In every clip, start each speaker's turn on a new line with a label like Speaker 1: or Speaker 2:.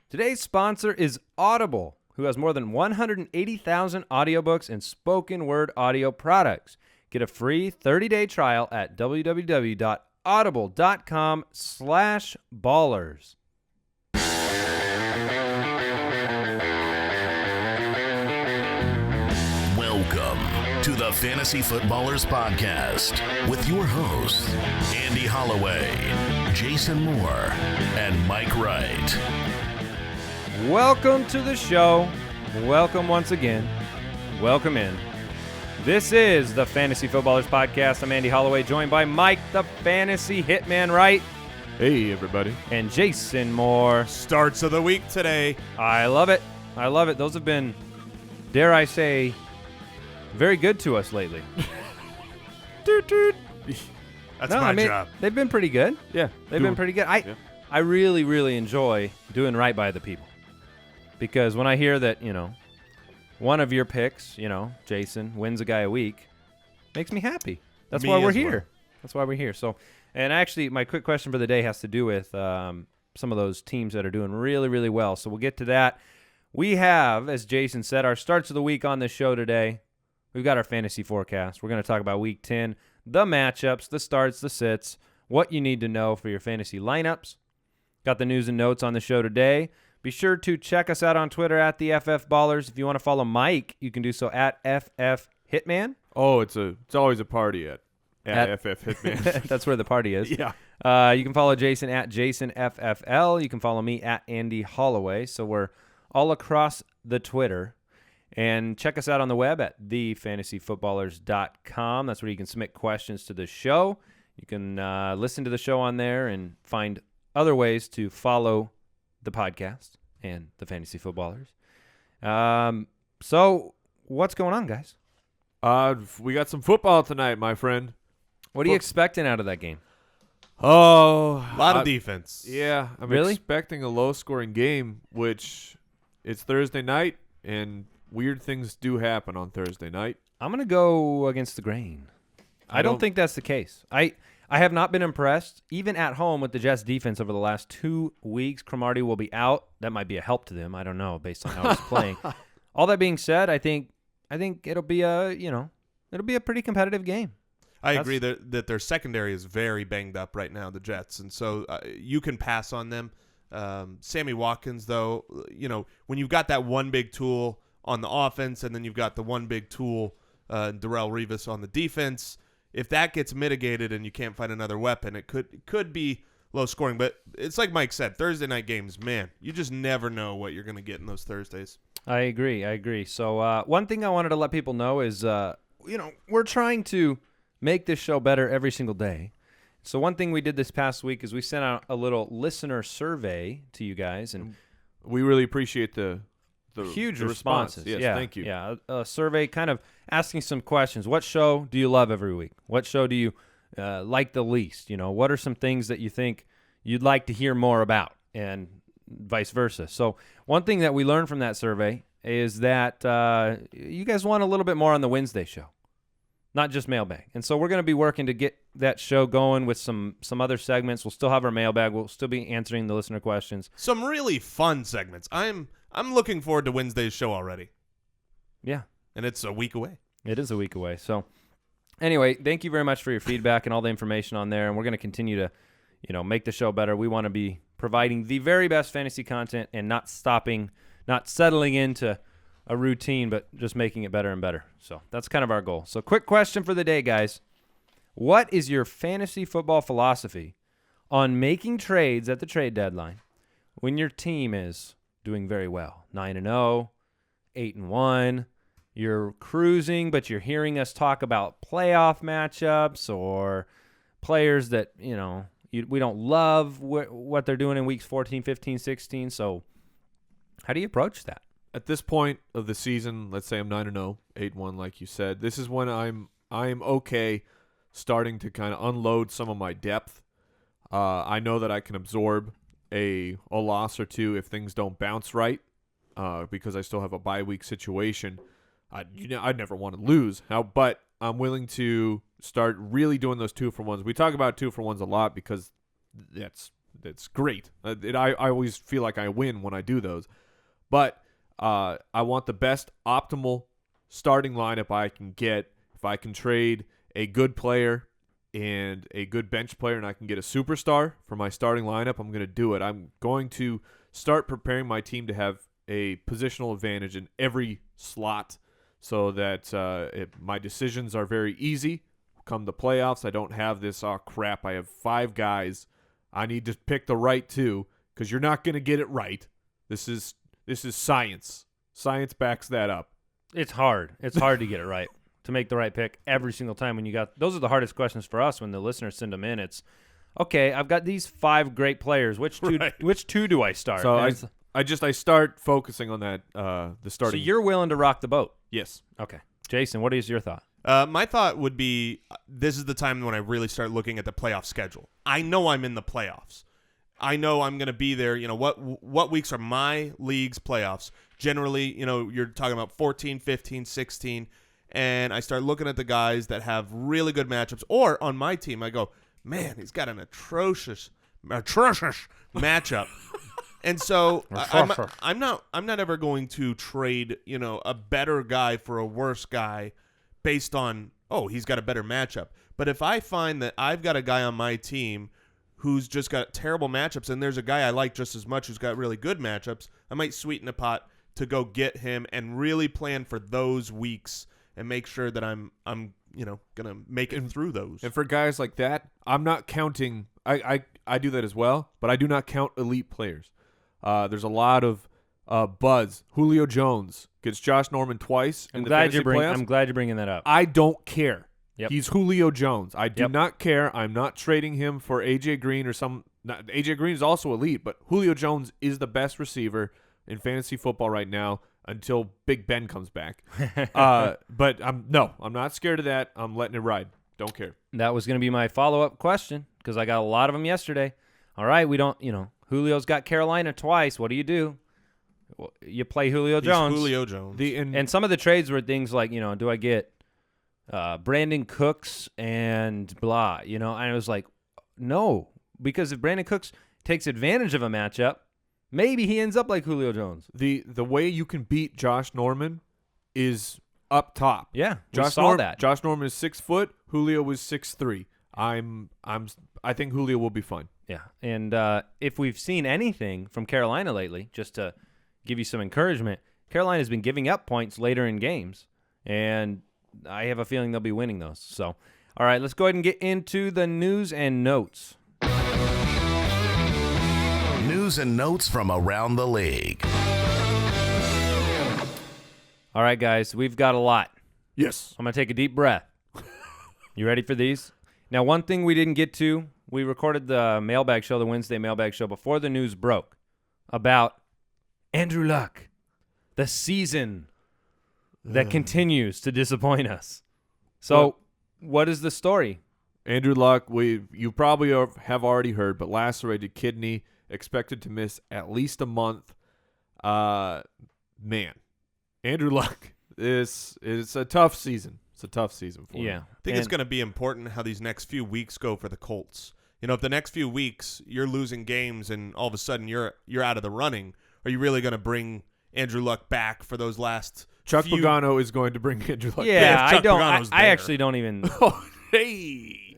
Speaker 1: Today's sponsor is Audible, who has more than 180,000 audiobooks and spoken word audio products. Get a free 30-day trial at www.audible.com/ballers.
Speaker 2: Welcome to the Fantasy Footballers Podcast with your hosts, Andy Holloway, Jason Moore, and Mike Wright.
Speaker 1: Welcome to the show. Welcome once again. Welcome in. This is the Fantasy Footballers Podcast. I'm Andy Holloway, joined by Mike, the Fantasy Hitman Wright.
Speaker 3: Hey, everybody.
Speaker 1: And Jason Moore.
Speaker 4: Starts of the week today.
Speaker 1: I love it. I love it. Those have been, dare I say, very good to us lately.
Speaker 4: Toot, toot. That's my job.
Speaker 1: They've been pretty good.
Speaker 3: Yeah.
Speaker 1: They've been pretty good. I really, really enjoy doing right by the people. Because when I hear that, one of your picks, Jason, wins a guy a week, makes me happy. That's why we're here.
Speaker 4: Well.
Speaker 1: That's why we're here. So, and actually, my quick question for the day has to do with some of those teams that are doing really, really well. So we'll get to that. We have, as Jason said, our starts of the week on the show today. We've got our fantasy forecast. We're going to talk about Week 10, the matchups, the starts, the sits, what you need to know for your fantasy lineups. Got the news and notes on the show today. Be sure to check us out on Twitter at the FF Ballers. If you want to follow Mike, you can do so at FF Hitman.
Speaker 3: Oh, it's always a party at FF Hitman.
Speaker 1: That's where the party is.
Speaker 3: Yeah.
Speaker 1: You can follow Jason at JasonFFL. You can follow me at Andy Holloway. So we're all across the Twitter. And check us out on the web at thefantasyfootballers.com. That's where you can submit questions to the show. You can listen to the show on there and find other ways to follow the podcast and the Fantasy Footballers. So what's going on, guys?
Speaker 3: We got some football tonight, my friend.
Speaker 1: What are you expecting out of that game?
Speaker 3: Oh,
Speaker 4: A lot of defense.
Speaker 3: Yeah, I'm
Speaker 1: Really?
Speaker 3: expecting a low-scoring game, which it's Thursday night, and weird things do happen on Thursday night.
Speaker 1: I'm going to go against the grain. I don't think that's the case. I have not been impressed, even at home, with the Jets' defense over the last 2 weeks. Cromartie will be out. That might be a help to them. I don't know, based on how he's playing. All that being said, I think it'll be it'll be a pretty competitive game.
Speaker 4: I agree that their secondary is very banged up right now, the Jets, and so you can pass on them. Sammy Watkins, though, when you've got that one big tool on the offense and then you've got the one big tool, Darrelle Revis on the defense, if that gets mitigated and you can't find another weapon, it could be low scoring. But it's like Mike said, Thursday night games, man, you just never know what you're going to get in those Thursdays.
Speaker 1: I agree. So one thing I wanted to let people know is, we're trying to make this show better every single day. So one thing we did this past week is we sent out a little listener survey to you guys, and
Speaker 3: we really appreciate the
Speaker 1: huge
Speaker 3: the
Speaker 1: responses.
Speaker 3: Yes,
Speaker 1: yeah,
Speaker 3: thank you.
Speaker 1: Yeah, a survey kind of asking some questions. What show do you love every week? What show do you like the least? What are some things that you think you'd like to hear more about, and vice versa. So one thing that we learned from that survey is that you guys want a little bit more on the Wednesday show, not just mailbag. And so we're going to be working to get that show going with some other segments. We'll still have our mailbag. We'll still be answering the listener questions.
Speaker 4: Some really fun segments. I'm looking forward to Wednesday's show already.
Speaker 1: Yeah.
Speaker 4: And it's a week away.
Speaker 1: It is a week away. So anyway, thank you very much for your feedback and all the information on there. And we're going to continue to, make the show better. We want to be providing the very best fantasy content and not settling into a routine, but just making it better and better. So that's kind of our goal. So quick question for the day, guys. What is your fantasy football philosophy on making trades at the trade deadline when your team is doing very well? 9-0, 8-1. You're cruising, but you're hearing us talk about playoff matchups or players that, we don't love what they're doing in weeks 14, 15, 16. So how do you approach that?
Speaker 3: At this point of the season, let's say I'm 9-0, 8-1, like you said. This is when I'm okay starting to kind of unload some of my depth. I know that I can absorb a loss or two if things don't bounce right, because I still have a bye week situation. I'd never want to lose. But I'm willing to start really doing those 2-for-1s. We talk about 2-for-1s a lot because that's It's great. I always feel like I win when I do those. But I want the best optimal starting lineup I can get. If I can trade a good player and a good bench player and I can get a superstar for my starting lineup, I'm going to do it. I'm going to start preparing my team to have a positional advantage in every slot so that my decisions are very easy. Come the playoffs, I don't have this, oh crap, I have 5 guys. I need to pick the right 2 because you're not going to get it right. This is science. Science backs that up.
Speaker 1: It's hard. It's hard to get it right, to make the right pick every single time when you got – those are the hardest questions for us when the listeners send them in. It's, okay, I've got these 5 great players. Which two do I start?
Speaker 3: So I start focusing on that, the starting.
Speaker 1: So you're willing to rock the boat?
Speaker 3: Yes.
Speaker 1: Okay. Jason, what is your thought?
Speaker 4: My thought would be this is the time when I really start looking at the playoff schedule. I know I'm in the playoffs. I know I'm going to be there. You know, what weeks are my league's playoffs? Generally, you know, you're talking about 14, 15, 16, and I start looking at the guys that have really good matchups. Or on my team, I go, man, he's got an atrocious matchup. And so I'm not ever going to trade, you know, a better guy for a worse guy based on, oh, he's got a better matchup. But if I find that I've got a guy on my team who's just got terrible matchups and there's a guy I like just as much who's got really good matchups, I might sweeten the pot to go get him and really plan for those weeks and make sure that I'm you know, going to make it through those.
Speaker 3: And for guys like that, I'm not counting I do that as well, but I do not count elite players. There's a lot of buzz. Julio Jones gets Josh Norman twice in the fantasy playoffs.
Speaker 1: I'm glad you're bringing that up.
Speaker 3: I don't care.
Speaker 1: Yep.
Speaker 3: He's Julio Jones. I do not care. I'm not trading him for A.J. Green or some – A.J. Green is also elite, but Julio Jones is the best receiver in fantasy football right now until Big Ben comes back. But I'm not scared of that. I'm letting it ride. Don't care.
Speaker 1: That was going to be my follow-up question because I got a lot of them yesterday. All right, we don't – you know, Julio's got Carolina twice. What do? Well, you play Julio Jones.
Speaker 4: Julio Jones.
Speaker 1: And some of the trades were things like, you know, do I get Brandon Cooks and blah, you know? And I was like, no, because if Brandon Cooks takes advantage of a matchup, maybe he ends up like Julio Jones.
Speaker 3: The way you can beat Josh Norman is up top.
Speaker 1: Yeah,
Speaker 3: Josh
Speaker 1: saw that.
Speaker 3: Josh Norman is 6 foot. Julio was 6'3". I think Julio will be fine.
Speaker 1: Yeah, and if we've seen anything from Carolina lately, just to give you some encouragement, Carolina's been giving up points later in games, and I have a feeling they'll be winning those. So, all right, let's go ahead and get into the news and notes.
Speaker 2: News and notes from around the league.
Speaker 1: All right, guys, we've got a lot.
Speaker 3: Yes.
Speaker 1: I'm going to take a deep breath. You ready for these? Now, one thing we didn't get to, we recorded the mailbag show, the Wednesday mailbag show, before the news broke about Andrew Luck, the season that continues to disappoint us. So, what is the story?
Speaker 3: Andrew Luck, you probably have already heard, but lacerated kidney, expected to miss at least a month. Man, Andrew Luck, it's a tough season. It's a tough season for him.
Speaker 4: I think it's going to be important how these next few weeks go for the Colts. You know, if the next few weeks you're losing games and all of a sudden you're out of the running, are you really going to bring Andrew Luck back for those last
Speaker 3: Chuck Pagano is going to bring Andrew Luck back.
Speaker 1: Yeah, I actually don't even
Speaker 3: Oh, hey.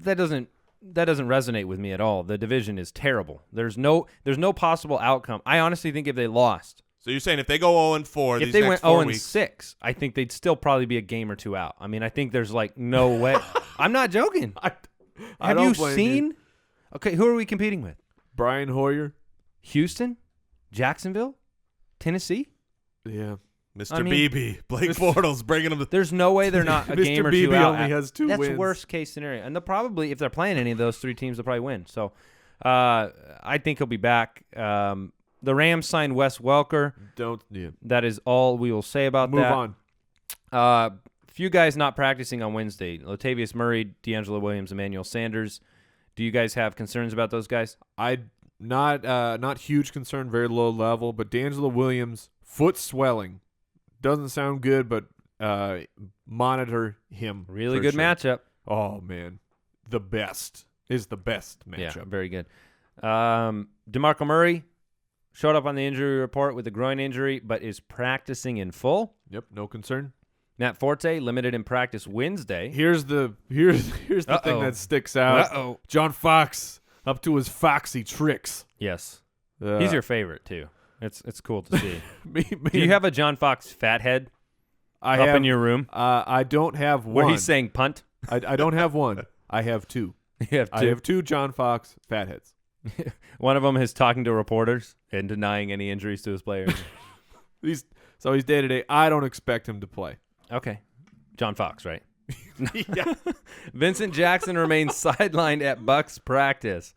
Speaker 1: that doesn't resonate with me at all. The division is terrible. There's no possible outcome. I honestly think if they lost,
Speaker 4: so you're saying if they go 0-4,
Speaker 1: if they went 0-6, I think they'd still probably be a game or two out. I mean, I think there's like no way. I'm not joking. Have you seen? Okay, who are we competing with?
Speaker 3: Brian Hoyer,
Speaker 1: Houston, Jacksonville, Tennessee.
Speaker 3: Yeah,
Speaker 4: Mr. BB, Blake Bortles bringing them.
Speaker 1: There's no way they're not a game or two
Speaker 3: BB
Speaker 1: out.
Speaker 3: only has 2
Speaker 1: That's
Speaker 3: wins.
Speaker 1: worst case scenario, and they'll probably, if they're playing any of those 3 teams, they'll probably win. So, I think he'll be back. The Rams signed Wes Welker. That is all we will say about that.
Speaker 3: Move on.
Speaker 1: Few guys not practicing on Wednesday. Latavius Murray, D'Angelo Williams, Emmanuel Sanders. Do you guys have concerns about those guys?
Speaker 3: Not huge concern, very low level, but D'Angelo Williams, foot swelling. Doesn't sound good, but monitor him.
Speaker 1: Really good matchup.
Speaker 3: Oh, man. The best matchup.
Speaker 1: Yeah, very good. DeMarco Murray showed up on the injury report with a groin injury, but is practicing in full.
Speaker 3: Yep, no concern.
Speaker 1: Matt Forte limited in practice Wednesday.
Speaker 3: Here's the thing that sticks out.
Speaker 1: Uh-oh.
Speaker 3: John Fox up to his foxy tricks.
Speaker 1: Yes. He's your favorite, too. It's cool to see.
Speaker 3: me
Speaker 1: Do you have a John Fox fat head
Speaker 3: I
Speaker 1: up
Speaker 3: have,
Speaker 1: in your room?
Speaker 3: I don't have one.
Speaker 1: Where he's saying punt?
Speaker 3: I don't have one. I have two.
Speaker 1: You have two.
Speaker 3: I have two John Fox fatheads.
Speaker 1: One of them is talking to reporters and denying any injuries to his players.
Speaker 3: He's day-to-day. I don't expect him to play.
Speaker 1: Okay. John Fox, right?
Speaker 3: Yeah.
Speaker 1: Vincent Jackson remains sidelined at Bucs practice.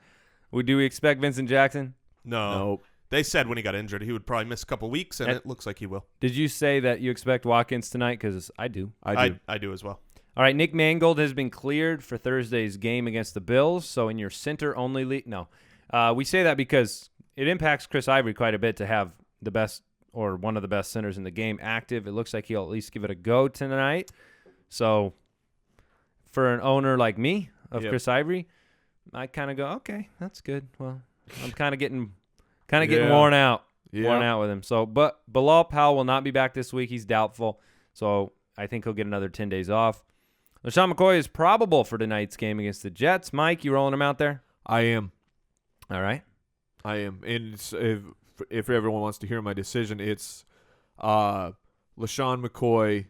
Speaker 1: Do we expect Vincent Jackson?
Speaker 4: No.
Speaker 3: Nope.
Speaker 4: They said when he got injured he would probably miss a couple weeks, and it looks like he will.
Speaker 1: Did you say that you expect Watkins tonight? Because I do.
Speaker 3: I do.
Speaker 4: I do as well.
Speaker 1: All right, Nick Mangold has been cleared for Thursday's game against the Bills. So in your center-only league, no. We say that because it impacts Chris Ivory quite a bit to have the best or one of the best centers in the game active. It looks like he'll at least give it a go tonight. So for an owner like me of Chris Ivory, I kind of go, okay, that's good. Well, I'm kind of getting worn out. Worn out with him. So, but Bilal Powell will not be back this week. He's doubtful. So I think he'll get another 10 days off. LaShawn McCoy is probable for tonight's game against the Jets. Mike, you rolling him out there?
Speaker 3: I am.
Speaker 1: All right.
Speaker 3: I am. And if everyone wants to hear my decision, it's LaShawn McCoy.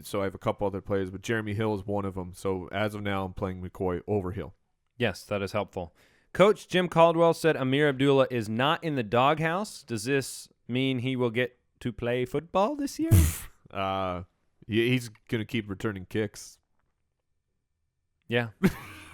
Speaker 3: So I have a couple other players, but Jeremy Hill is one of them. So as of now, I'm playing McCoy over Hill.
Speaker 1: Yes, that is helpful. Coach Jim Caldwell said Amir Abdullah is not in the doghouse. Does this mean he will get to play football this year?
Speaker 3: He's going to keep returning kicks.
Speaker 1: Yeah.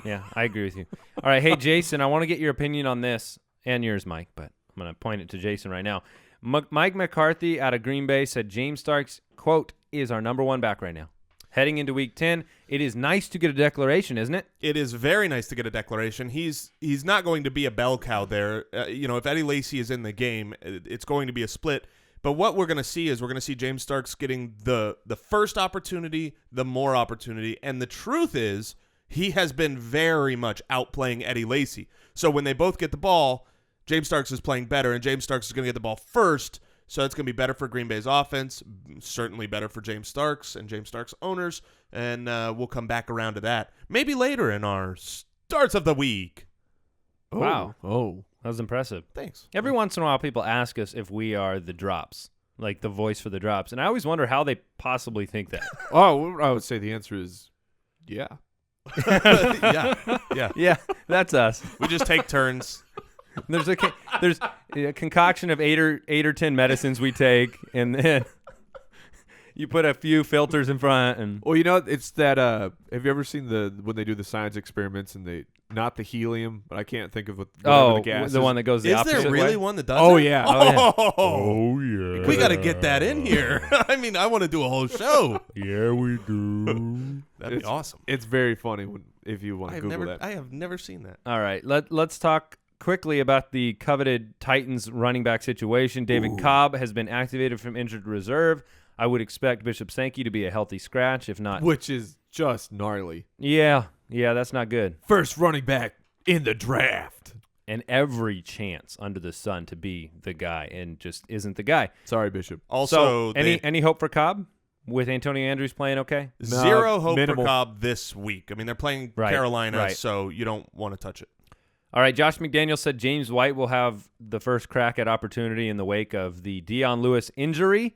Speaker 1: Yeah, I agree with you. All right, hey, Jason, I want to get your opinion on this, and yours, Mike, but I'm going to point it to Jason right now. Mike McCarthy out of Green Bay said James Starks, quote, is our number one back right now. Heading into Week 10, it is nice to get a declaration, isn't it?
Speaker 4: It is very nice to get a declaration. He's not going to be a bell cow there. If Eddie Lacy is in the game, it's going to be a split. But what we're going to see is James Starks getting the first opportunity, the more opportunity, and the truth is he has been very much outplaying Eddie Lacy. So when they both get the ball, James Starks is playing better, and James Starks is going to get the ball first. So it's going to be better for Green Bay's offense, certainly better for James Starks and James Starks owners, and we'll come back around to that maybe later in our starts of the week.
Speaker 1: Wow.
Speaker 3: Oh.
Speaker 1: That was impressive.
Speaker 4: Thanks.
Speaker 1: Every once in a while, people ask us if we are the drops, like the voice for the drops, and I always wonder how they possibly think that.
Speaker 3: Oh, I would say the answer is yeah.
Speaker 1: Yeah, that's us.
Speaker 4: We just take turns.
Speaker 1: There's a concoction of eight or 10 medicines we take, and then you put a few filters in front. And
Speaker 3: well, it's that. Have you ever seen when they do the science experiments and they not the helium, but I can't think of what the gas
Speaker 1: the one that goes the
Speaker 4: is
Speaker 1: opposite
Speaker 4: there really
Speaker 1: way?
Speaker 4: one that does
Speaker 3: Oh
Speaker 4: it?
Speaker 3: yeah.
Speaker 4: Oh yeah. We got to get that in here. I mean, I want to do a whole show.
Speaker 1: Yeah, we do.
Speaker 4: That'd be awesome.
Speaker 3: It's very funny if you want to Google that.
Speaker 4: I have never seen that.
Speaker 1: All right, let's talk quickly about the coveted Titans running back situation. David Cobb has been activated from injured reserve. I would expect Bishop Sankey to be a healthy scratch, if not.
Speaker 3: Which is just gnarly.
Speaker 1: Yeah, that's not good.
Speaker 3: First running back in the draft.
Speaker 1: And every chance under the sun to be the guy, and just isn't the guy.
Speaker 3: Sorry, Bishop.
Speaker 4: Also,
Speaker 1: any hope for Cobb with Antonio Andrews playing okay?
Speaker 4: Zero hope
Speaker 3: minimal.
Speaker 4: for Cobb this week. I mean, they're playing Carolina, so you don't want to touch it.
Speaker 1: All right, Josh McDaniels said James White will have the first crack at opportunity in the wake of the Dion Lewis injury.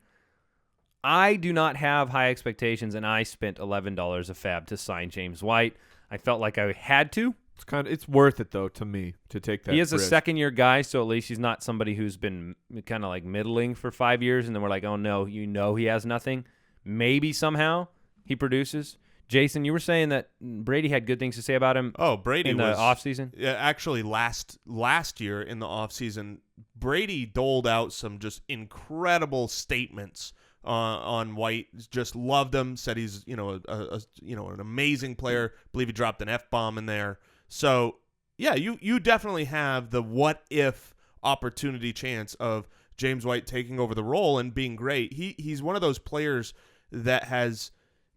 Speaker 1: I do not have high expectations, and I spent $11 a fab to sign James White. I felt like I had to.
Speaker 3: It's worth it, though, to me, to take that
Speaker 1: He is
Speaker 3: risk.
Speaker 1: a second-year guy, so at least he's not somebody who's been kind of like middling for 5 years, and then we're like, oh, no, he has nothing. Maybe somehow he produces. Jason, you were saying that Brady had good things to say about him.
Speaker 4: Oh, Brady
Speaker 1: in the offseason?
Speaker 4: Yeah, actually, last year in the offseason, Brady doled out some just incredible statements on White. Just loved him. Said he's an amazing player. Believe he dropped an F-bomb in there. So yeah, you definitely have the what if opportunity chance of James White taking over the role and being great. He's one of those players that has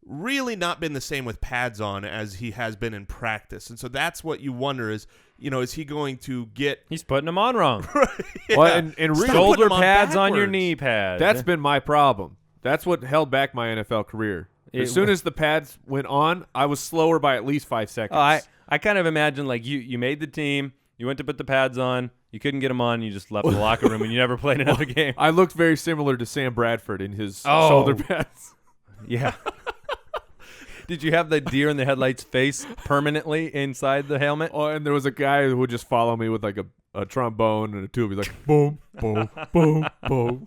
Speaker 4: really not been the same with pads on as he has been in practice. And so that's what you wonder is, is he going to get
Speaker 1: He's putting them on wrong.
Speaker 4: yeah.
Speaker 3: Well, and really,
Speaker 4: Stop
Speaker 1: Shoulder
Speaker 4: putting 'em on
Speaker 1: pads on your
Speaker 4: backwards.
Speaker 1: knee pads.
Speaker 3: that's been my problem. That's what held back my NFL career. As soon as the pads went on, I was slower by at least 5 seconds.
Speaker 1: I kind of imagine like you made the team, you went to put the pads on, you couldn't get them on, you just left the locker room and you never played another game.
Speaker 3: I looked very similar to Sam Bradford in his
Speaker 1: Oh.
Speaker 3: shoulder pads.
Speaker 1: Yeah. Did you have the deer in the headlights face permanently inside the helmet?
Speaker 3: Oh, and there was a guy who would just follow me with like a trombone and a tube. He's like, boom, boom, boom, boom.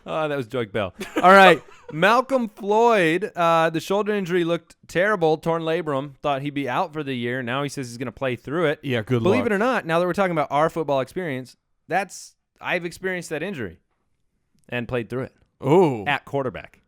Speaker 1: Oh, that was Joke Bell. All right. Malcolm Floyd, the shoulder injury looked terrible. Torn labrum. Thought he'd be out for the year. Now he says he's going to play through it.
Speaker 3: Yeah, good
Speaker 1: Believe
Speaker 3: luck.
Speaker 1: it or not, now that we're talking about our football experience, I've experienced that injury and played through it
Speaker 3: Oh,
Speaker 1: at quarterback.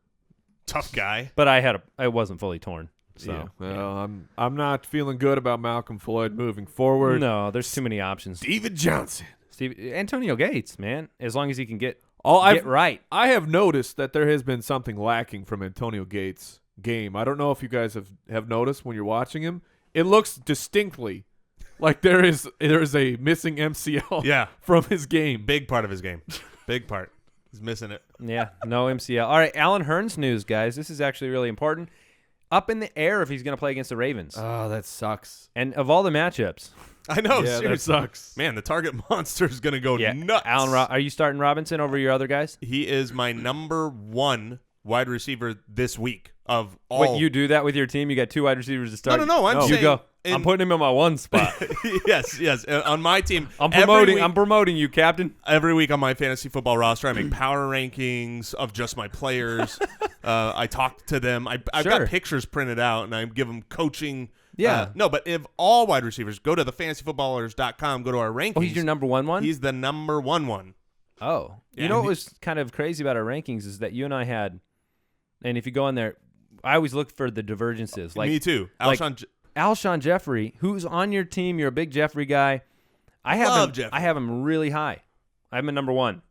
Speaker 4: tough guy?
Speaker 1: But I wasn't fully torn. So
Speaker 3: yeah. Well, I'm not feeling good about Malcolm Floyd moving forward.
Speaker 1: no, there's too many options.
Speaker 3: David Johnson.
Speaker 1: Antonio Gates, man, as long as he can get
Speaker 3: I've
Speaker 1: right.
Speaker 3: I have noticed that there has been something lacking from Antonio Gates' game. I don't know if you guys have noticed when you're watching him. It looks distinctly like there is a missing MCL
Speaker 4: Yeah.
Speaker 3: from his game.
Speaker 4: Big part of his game. Big part. He's missing it.
Speaker 1: Yeah, no MCL. All right, Alan Hearns news, guys. This is actually really important. Up in the air if he's going to play against the Ravens.
Speaker 3: Oh, that sucks.
Speaker 1: And of all the matchups,
Speaker 4: I know.
Speaker 3: Yeah, that
Speaker 4: seriously.
Speaker 3: sucks.
Speaker 4: Man, the target monster is going to go
Speaker 1: yeah,
Speaker 4: nuts.
Speaker 1: are you starting Robinson over your other guys?
Speaker 4: He is my number 1 wide receiver this week of all.
Speaker 1: Wait, you do that with your team? You got 2 wide receivers to start?
Speaker 4: No. I'm
Speaker 1: You
Speaker 4: saying
Speaker 1: go. I'm putting him in my one spot.
Speaker 4: yes. On my team,
Speaker 1: I'm
Speaker 4: every
Speaker 1: promoting you, Captain.
Speaker 4: Every week on my fantasy football roster, I make power rankings of just my players. I talk to them. I've
Speaker 1: Sure.
Speaker 4: got pictures printed out, and I give them coaching.
Speaker 1: Yeah.
Speaker 4: No, but if all wide receivers, go to thefantasyfootballers.com, go to our rankings.
Speaker 1: Oh, he's your number one?
Speaker 4: He's the number 1.
Speaker 1: Oh.
Speaker 4: Yeah,
Speaker 1: You know
Speaker 4: and
Speaker 1: what was kind of crazy about our rankings is that you and I had, and if you go in there, I always look for the divergences. Like
Speaker 4: Me too.
Speaker 1: like-
Speaker 4: Alshon,
Speaker 1: Alshon Jeffrey, who's on your team, you're a big Jeffrey guy. I
Speaker 4: Love Jeffrey.
Speaker 1: have him really high. I have him at number 1.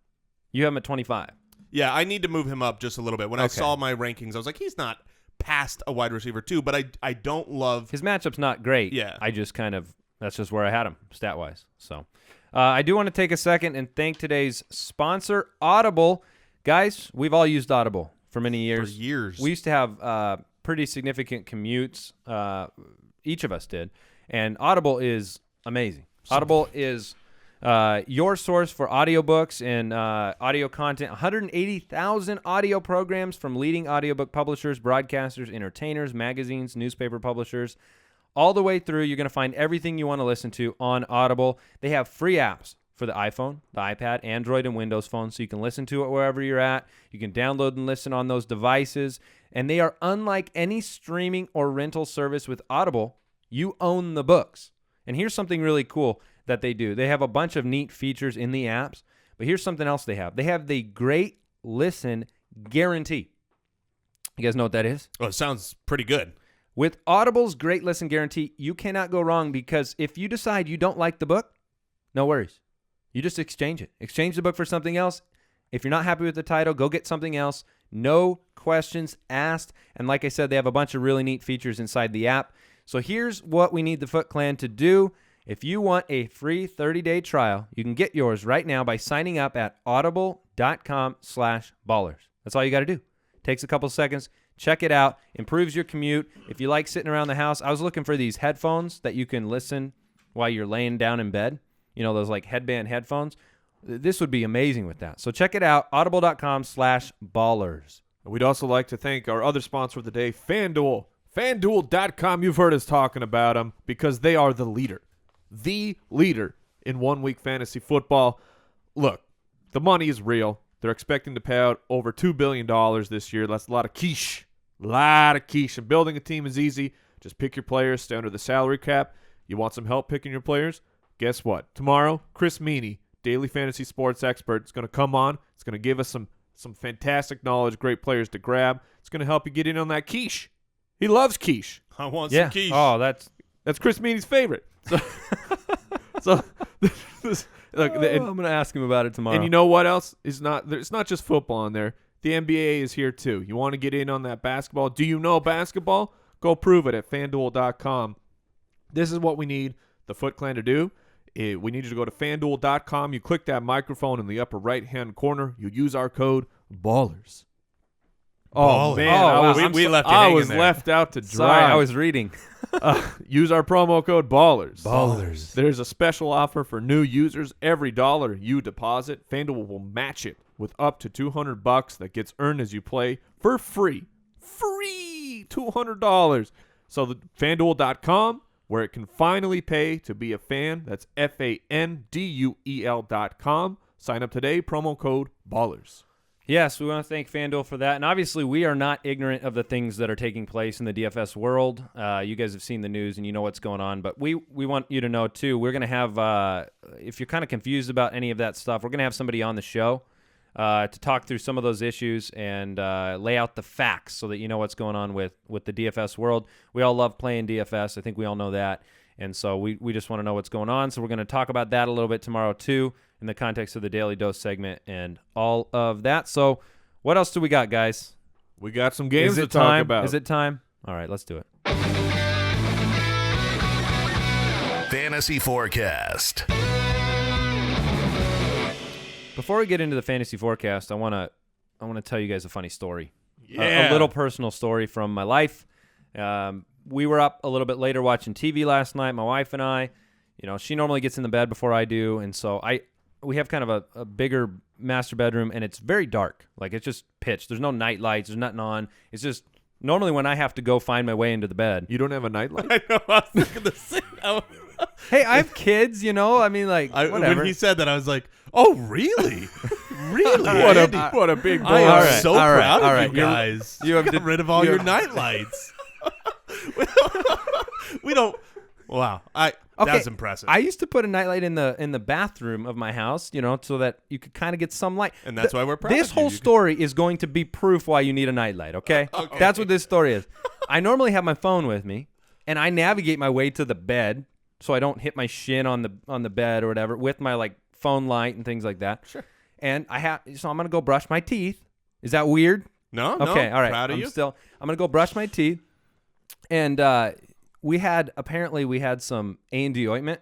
Speaker 1: You have him at 25.
Speaker 4: yeah, I need to move him up just a little bit. When I
Speaker 1: Okay.
Speaker 4: saw my rankings, I was like, he's not past a wide receiver 2, but I don't love.
Speaker 1: His matchup's not great.
Speaker 4: Yeah.
Speaker 1: I just that's just where I had him stat-wise. So I do want to take a second and thank today's sponsor, Audible. Guys, we've all used Audible for many years.
Speaker 4: For years.
Speaker 1: We used to have pretty significant commutes. Each of us did. And Audible is amazing. Audible is your source for audiobooks and audio content. 180,000 audio programs from leading audiobook publishers, broadcasters, entertainers, magazines, newspaper publishers. All the way through, you're going to find everything you want to listen to on Audible. They have free apps for the iPhone, the iPad, Android, and Windows phones, so you can listen to it wherever you're at. You can download and listen on those devices. And they are unlike any streaming or rental service with Audible. You own the books. And here's something really cool that they do. They have a bunch of neat features in the apps, but here's something else they have. They have the Great Listen Guarantee. You guys know what that is?
Speaker 4: Well, it sounds pretty good.
Speaker 1: With Audible's Great Listen Guarantee, you cannot go wrong because if you decide you don't like the book, no worries. You just exchange it. Exchange the book for something else. If you're not happy with the title, go get something else. No questions asked. And like I said, they have a bunch of really neat features inside the app. So here's what we need the Foot Clan to do. If you want a free 30-day trial, you can get yours right now by signing up at audible.com/ballers. That's all you got to do. Takes a couple seconds. Check it out. Improves your commute. If you like sitting around the house, I was looking for these headphones that you can listen while you're laying down in bed. You know, those like headband headphones. This would be amazing with that. So check it out, audible.com/ballers.
Speaker 3: We'd also like to thank our other sponsor of the day, FanDuel. FanDuel.com, you've heard us talking about them because they are the leader in 1 week fantasy football. Look, the money is real. They're expecting to pay out over $2 billion this year. That's a lot of quiche. And building a team is easy. Just pick your players, stay under the salary cap. You want some help picking your players? Guess what? Tomorrow, Chris Meany, daily fantasy sports expert, is going to come on. It's going to give us some fantastic knowledge, great players to grab. It's going to help you get in on that quiche. He loves quiche.
Speaker 4: I want
Speaker 1: Yeah.
Speaker 4: some quiche.
Speaker 1: Oh, that's
Speaker 3: That's Chris Meany's favorite. So look,
Speaker 1: I'm going to ask him about it tomorrow.
Speaker 3: and you know what else is not? It's not just football in there. The NBA is here too. You want to get in on that basketball? Do you know basketball? Go prove it at FanDuel.com. This is what we need the Foot Clan to do. We need you to go to FanDuel.com. You click that microphone in the upper right-hand corner. You use our code BALLERS. Oh, man.
Speaker 1: wow.
Speaker 4: We left you
Speaker 3: I
Speaker 4: hanging
Speaker 3: was
Speaker 4: there.
Speaker 3: left out to dry.
Speaker 1: Sorry, I was reading.
Speaker 3: Use our promo code BALLERS.
Speaker 1: Ballers.
Speaker 3: There's a special offer for new users. Every dollar you deposit, FanDuel will match it with up to $200 that gets earned as you play for free. Free $200. So the FanDuel.com, where it can finally pay to be a fan. That's FANDUEL.com. Sign up today. Promo code BALLERS.
Speaker 1: Yes, we want to thank FanDuel for that. And obviously, we are not ignorant of the things that are taking place in the DFS world. You guys have seen the news and you know what's going on. But we want you to know, too, we're going to have, if you're kind of confused about any of that stuff, we're going to have somebody on the show to talk through some of those issues and lay out the facts so that you know what's going on with the DFS world. We all love playing DFS. I think we all know that. And so we just want to know what's going on. So we're going to talk about that a little bit tomorrow, too, in the context of the Daily Dose segment and all of that. So what else do we got, guys?
Speaker 3: We got some games to
Speaker 1: time?
Speaker 3: talk about.
Speaker 1: Is it time? All right, let's do it.
Speaker 2: Fantasy Forecast.
Speaker 1: Before we get into the fantasy forecast, I want to tell you guys a funny story.
Speaker 3: Yeah.
Speaker 1: A little personal story from my life. We were up a little bit later watching TV last night, my wife and I. You know, she normally gets in the bed before I do, and so we have kind of a bigger master bedroom, and it's very dark. Like, it's just pitch. There's no night lights. There's nothing on. It's just normally when I have to go find my way into the bed.
Speaker 3: You don't have a nightlight?
Speaker 4: I know. I was thinking the same.
Speaker 1: Hey, I have kids, you know? I mean, like, whatever.
Speaker 4: When he said that, I was like, oh, really? Really?
Speaker 3: What a big boy.
Speaker 4: I am
Speaker 1: All right,
Speaker 4: so
Speaker 1: all right,
Speaker 4: proud
Speaker 1: all
Speaker 4: of
Speaker 1: right.
Speaker 4: you guys.
Speaker 1: You have
Speaker 4: got rid of all your night lights. We don't. Wow. That's impressive.
Speaker 1: I used to put a nightlight in the bathroom of my house, you know, so that you could kind of get some light.
Speaker 4: And that's why we're proud
Speaker 1: This
Speaker 4: of you.
Speaker 1: whole story is going to be proof why you need a nightlight, okay?
Speaker 4: Okay.
Speaker 1: That's what this story is. I normally have my phone with me, and I navigate my way to the bed so I don't hit my shin on the bed or whatever with my, like, phone light and things like that.
Speaker 4: Sure.
Speaker 1: And so I'm going to go brush my teeth. Is that weird?
Speaker 4: No,
Speaker 1: Okay, all right.
Speaker 4: Proud of
Speaker 1: I'm
Speaker 4: you.
Speaker 1: going to go brush my teeth. And we had some A&D ointment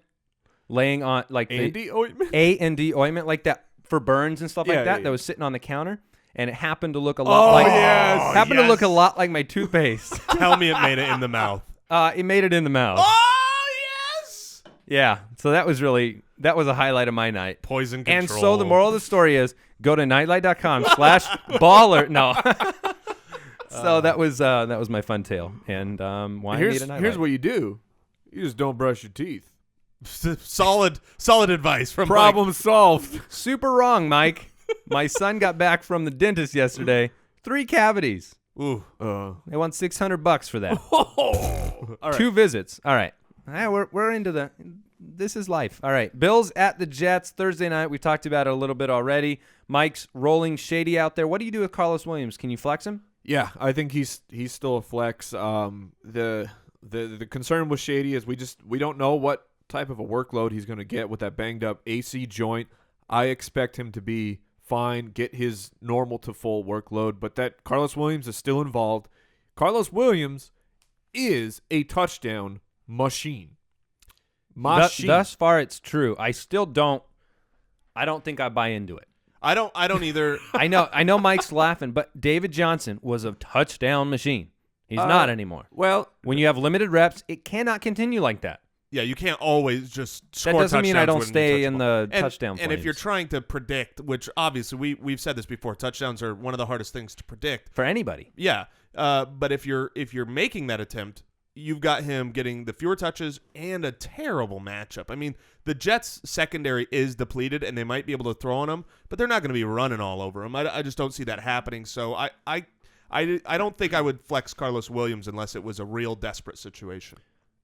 Speaker 1: laying on, like,
Speaker 3: Andy ointment?
Speaker 1: A&D ointment, like that for burns and stuff
Speaker 3: Yeah,
Speaker 1: like that,
Speaker 3: yeah.
Speaker 1: that was sitting on the counter, and it happened to look a lot to look a lot like my toothpaste.
Speaker 4: Tell me it made it in the mouth.
Speaker 1: It made it in the mouth.
Speaker 4: Oh, yes!
Speaker 1: Yeah, so that was a highlight of my night.
Speaker 4: Poison control.
Speaker 1: And so the moral of the story is go to nightlight.com/baller. No. So that was my fun tale. And why I need a nightlight.
Speaker 3: Here's what you do. You just don't brush your teeth.
Speaker 4: Solid advice from
Speaker 3: Problem solved.
Speaker 1: Super wrong, Mike. My son got back from the dentist yesterday. 3 cavities.
Speaker 4: Mike. Ooh.
Speaker 1: They want $600 for that.
Speaker 3: All right.
Speaker 1: 2 visits. All right. We're into this is life. All right. Bills at the Jets Thursday night. We talked about it a little bit already. Mike's rolling shady out there. What do you do with Carlos Williams? Can you flex him?
Speaker 3: Yeah, I think he's still a flex. The concern with Shady is we don't know what type of a workload he's going to get with that banged up AC joint. I expect him to be fine, get his normal to full workload, but that Carlos Williams is still involved. Carlos Williams is a touchdown machine.
Speaker 1: Thus far, it's true. I don't think I buy into it.
Speaker 4: I don't either.
Speaker 1: I know Mike's laughing, but David Johnson was a touchdown machine. He's not anymore.
Speaker 3: Well,
Speaker 1: When you have limited reps, it cannot continue like that.
Speaker 4: Yeah, you can't always just score
Speaker 1: That doesn't mean I
Speaker 4: touchdowns
Speaker 1: don't
Speaker 4: when you
Speaker 1: stay
Speaker 4: touch
Speaker 1: in
Speaker 4: ball.
Speaker 1: the touchdown
Speaker 4: And if you're
Speaker 1: flames.
Speaker 4: trying to predict, which obviously we've said this before, touchdowns are one of the hardest things to predict.
Speaker 1: For anybody.
Speaker 4: Yeah, but if you're making that attempt, you've got him getting the fewer touches and a terrible matchup. I mean, the Jets' secondary is depleted, and they might be able to throw on him, but they're not going to be running all over him. I just don't see that happening. So I don't think I would flex Carlos Williams unless it was a real desperate situation.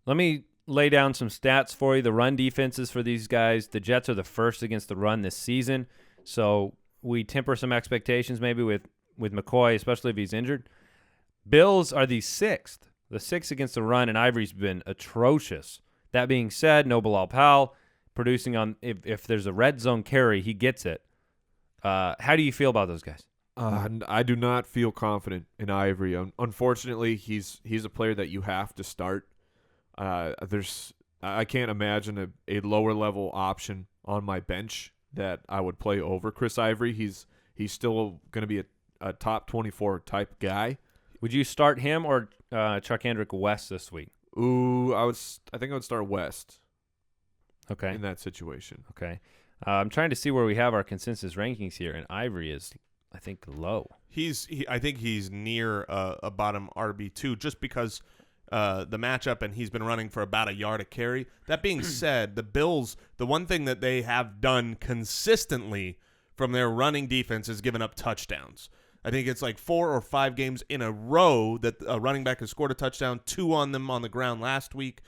Speaker 1: Let me lay down some stats for you. The run defenses for these guys, the Jets are the first against the run this season, so we temper some expectations maybe with McCoy, especially if he's injured. Bills are the sixth against the run, and Ivory's been atrocious. That being said, no Bilal Powell producing on if there's a red zone carry, he gets it. How do you feel about those guys?
Speaker 3: I do not feel confident in Ivory. Unfortunately, he's a player that you have to start. I I can't imagine a lower level option on my bench that I would play over Chris Ivory. He's still going to be a top 24 type guy.
Speaker 1: Would you start him or Chuck Hendrick West this week?
Speaker 3: Ooh, I think I would start West.
Speaker 1: Okay.
Speaker 3: In that situation.
Speaker 1: Okay. I'm trying to see where we have our consensus rankings here, and Ivory is, I think, low.
Speaker 4: I think he's near a bottom RB2 just because the matchup, and he's been running for about a yard a carry. That being said, the Bills, the one thing that they have done consistently from their running defense is given up touchdowns. I think it's like 4 or 5 games in a row that a running back has scored a touchdown, 2 on them on the ground last week.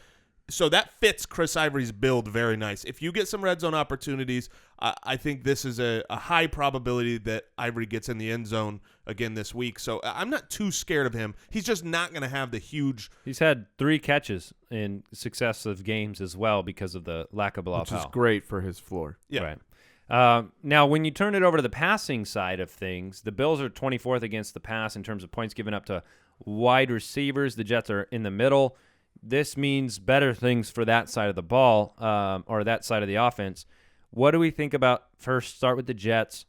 Speaker 4: So that fits Chris Ivory's build very nice. If you get some red zone opportunities, I think this is a high probability that Ivory gets in the end zone again this week. So I'm not too scared of him. He's just not going to have the huge.
Speaker 1: He's had 3 catches in successive games as well because of the lack of Blount.
Speaker 3: Which is great for his floor.
Speaker 4: Yeah.
Speaker 1: Right. Now, when you turn it over to the passing side of things, the Bills are 24th against the pass in terms of points given up to wide receivers. The Jets are in the middle. This means better things for that side of the ball or that side of the offense. What do we think about, first, start with the Jets.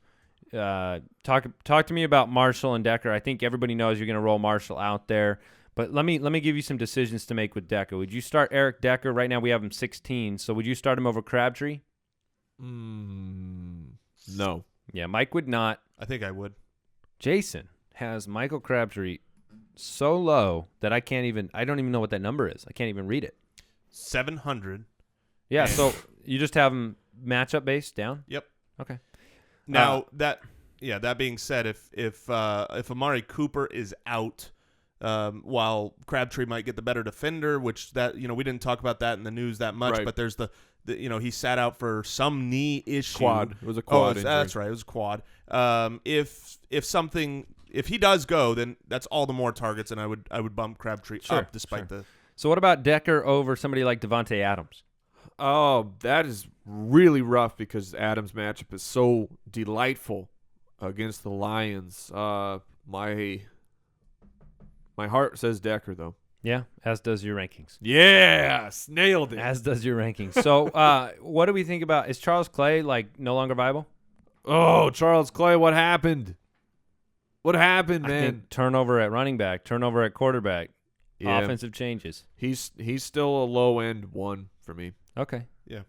Speaker 1: Talk to me about Marshall and Decker. I think everybody knows you're going to roll Marshall out there. But let me give you some decisions to make with Decker. Would you start Eric Decker? Right now we have him 16. So would you start him over Crabtree?
Speaker 3: No.
Speaker 1: Yeah, Mike would not.
Speaker 4: I think I would.
Speaker 1: Jason has Michael Crabtree so low that I don't even know what that number is. I can't even read it.
Speaker 4: 700.
Speaker 1: Yeah, so you just have him matchup based down?
Speaker 4: Yep.
Speaker 1: Okay.
Speaker 4: Now that being said, if Amari Cooper is out, while Crabtree might get the better defender, which we didn't talk about that in the news that much,
Speaker 3: right.
Speaker 4: But there's he sat out for some knee issue.
Speaker 3: Quad. It was a quad injury.
Speaker 4: That's right. It was a quad. If he does go, then that's all the more targets, and I would bump Crabtree up despite the.
Speaker 1: So what about Decker over somebody like Devontae Adams?
Speaker 3: Oh, that is really rough because Adams' matchup is so delightful against the Lions. My heart says Decker, though.
Speaker 1: Yeah, as does your rankings.
Speaker 3: Yes, nailed it.
Speaker 1: As does your rankings. So what do we think about, is Charles Clay no longer viable?
Speaker 3: Oh, Charles Clay, what happened? What happened, man?
Speaker 1: I think turnover at running back, turnover at quarterback,
Speaker 3: Yeah.
Speaker 1: offensive changes.
Speaker 3: He's still a low-end 1 for me.
Speaker 1: Okay.
Speaker 4: Yeah.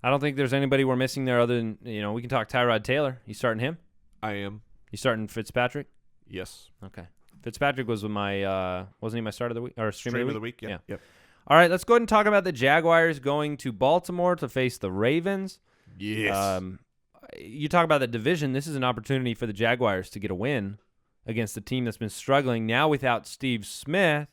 Speaker 1: I don't think there's anybody we're missing there other than, we can talk Tyrod Taylor. You starting him?
Speaker 3: I am.
Speaker 1: You starting Fitzpatrick?
Speaker 3: Yes.
Speaker 1: Okay. Fitzpatrick was wasn't he my start of the week or stream of the week?
Speaker 4: Yeah.
Speaker 3: Yep.
Speaker 1: All right, let's go ahead and talk about the Jaguars going to Baltimore to face the Ravens.
Speaker 3: Yes.
Speaker 1: You talk about the division. This is an opportunity for the Jaguars to get a win against a team that's been struggling now without Steve Smith.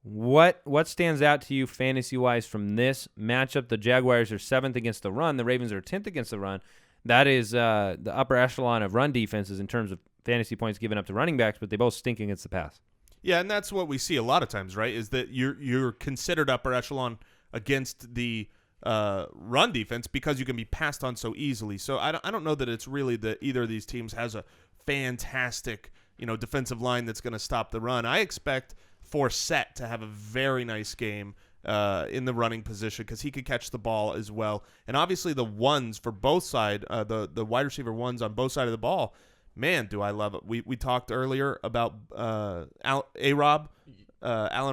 Speaker 1: What stands out to you fantasy-wise from this matchup? The Jaguars are 7th against the run. The Ravens are 10th against the run. That is the upper echelon of run defenses in terms of fantasy points given up to running backs, but they both stink against the pass.
Speaker 4: Yeah, and that's what we see a lot of times, right? Is that you're considered upper echelon against the run defense because you can be passed on so easily. So I don't know that it's really that either of these teams has a fantastic defensive line that's going to stop the run. I expect Forsett to have a very nice game in the running position because he could catch the ball as well. And obviously the ones for both sides, the wide receiver ones on both sides of the ball, man, do I love it. We talked earlier about Allen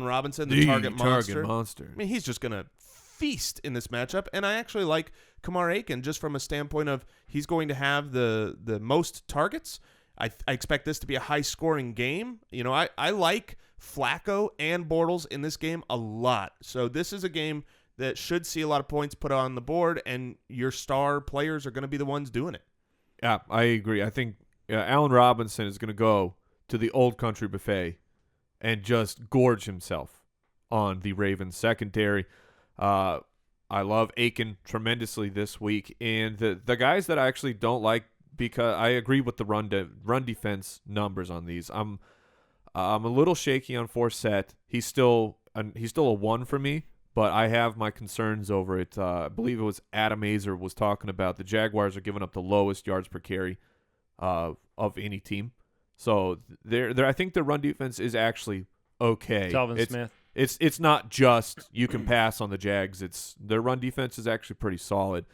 Speaker 4: Robinson, the target monster. I mean, he's just going to feast in this matchup. And I actually like Kamar Aiken just from a standpoint of he's going to have the most targets. I expect this to be a high-scoring game. I like Flacco and Bortles in this game a lot. So this is a game that should see a lot of points put on the board, and your star players are going to be the ones doing it.
Speaker 3: Yeah, I agree. I think Allen Robinson is going to go to the Old Country Buffet and just gorge himself on the Ravens secondary. I love Aiken tremendously this week. And the guys that I actually don't like, because I agree with the run defense numbers on these. I'm a little shaky on Forsett. He's still a 1 for me, but I have my concerns over it. I believe it was Adam Azer was talking about the Jaguars are giving up the lowest yards per carry of any team. So I think the run defense is actually okay.
Speaker 1: Dalvin Smith.
Speaker 3: it's not just you can pass on the Jags. It's their run defense is actually pretty solid.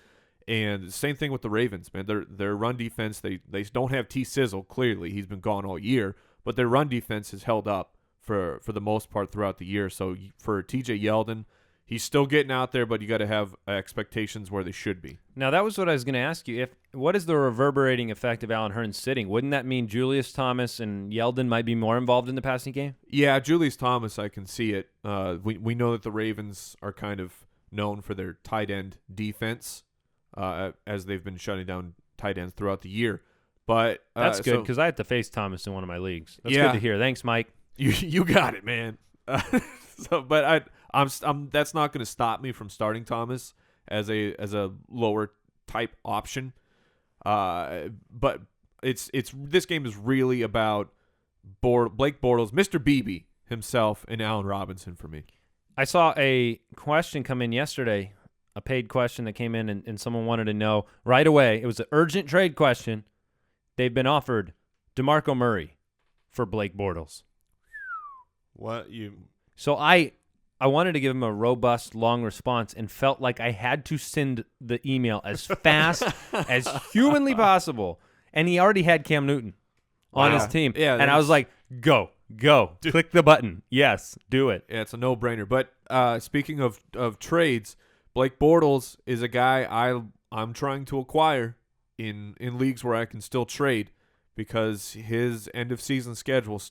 Speaker 3: And same thing with the Ravens, man. Their run defense, they don't have T Sizzle, clearly. He's been gone all year, but their run defense has held up for the most part throughout the year. So for TJ Yeldon, he's still getting out there, but you got to have expectations where they should be.
Speaker 1: Now, that was what I was going to ask you. What is the reverberating effect of Allen Hurns sitting? Wouldn't that mean Julius Thomas and Yeldon might be more involved in the passing game?
Speaker 3: Yeah, Julius Thomas, I can see it. We know that the Ravens are kind of known for their tight end defense, as they've been shutting down tight ends throughout the year. But
Speaker 1: that's good because I had to face Thomas in one of my leagues. That's
Speaker 3: yeah,
Speaker 1: good to hear. Thanks, Mike.
Speaker 3: You got it, man. But I'm that's not going to stop me from starting Thomas as a lower type option. But this game is really about Blake Bortles, Mr. BB himself, and Allen Robinson for me.
Speaker 1: I saw a question come in yesterday, a paid question that came in, and someone wanted to know right away. It was an urgent trade question. They've been offered DeMarco Murray for Blake Bortles.
Speaker 4: What you?
Speaker 1: So I wanted to give him a robust, long response and felt like I had to send the email as fast as humanly possible. And he already had Cam Newton on his team.
Speaker 3: Yeah,
Speaker 1: and I was like, go. Click the button. Yes, do it.
Speaker 3: Yeah, it's a no-brainer. But speaking of trades, Blake Bortles is a guy I'm trying to acquire in leagues where I can still trade because his end-of-season schedule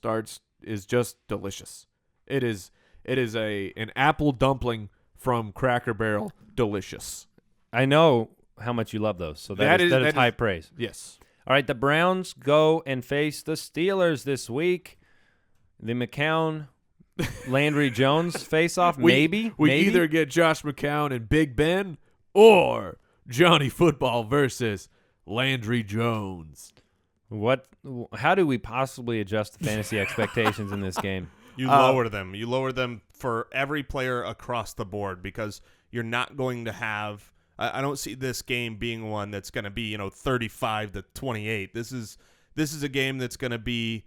Speaker 3: is just delicious. It is an apple dumpling from Cracker Barrel, delicious.
Speaker 1: I know how much you love those, so that is high praise.
Speaker 3: Yes.
Speaker 1: All right, the Browns go and face the Steelers this week. The McCown, Landry Jones face-off, maybe.
Speaker 3: We either get Josh McCown and Big Ben or Johnny Football versus Landry Jones.
Speaker 1: How do we possibly adjust the fantasy expectations in this game?
Speaker 4: You lower them. You lower them for every player across the board because you're not going to have – I don't see this game being one that's going to be 35-28. This is a game that's going to be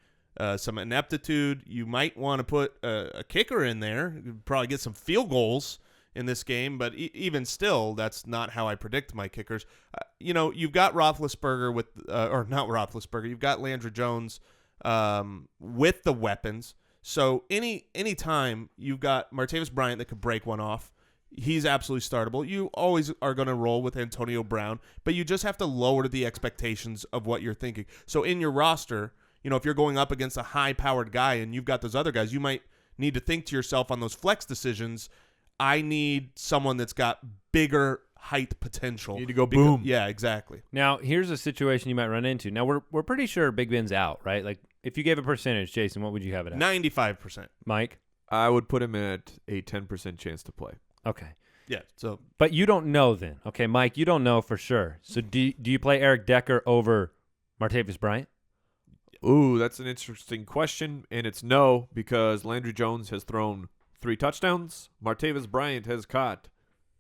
Speaker 4: some ineptitude. You might want to put a kicker in there. You'd probably get some field goals in this game, but even still, that's not how I predict my kickers. You've got Roethlisberger or not Roethlisberger. You've got Landry Jones with the weapons. So any time you've got Martavis Bryant that could break one off, he's absolutely startable. You always are going to roll with Antonio Brown, but you just have to lower the expectations of what you're thinking. So in your roster, if you're going up against a high-powered guy and you've got those other guys, you might need to think to yourself on those flex decisions, I need someone that's got bigger height potential.
Speaker 3: You need to go boom.
Speaker 4: Yeah, exactly.
Speaker 1: Now, here's a situation you might run into. Now, we're pretty sure Big Ben's out, right? Like, if you gave a percentage, Jason, what would you have it at?
Speaker 4: 95%.
Speaker 1: Mike?
Speaker 3: I would put him at a 10% chance to play.
Speaker 1: Okay.
Speaker 4: Yeah. So,
Speaker 1: but you don't know then. Okay, Mike, you don't know for sure. So do you play Eric Decker over Martavis Bryant?
Speaker 3: Ooh, that's an interesting question, and it's no because Landry Jones has thrown 3 touchdowns. Martavis Bryant has caught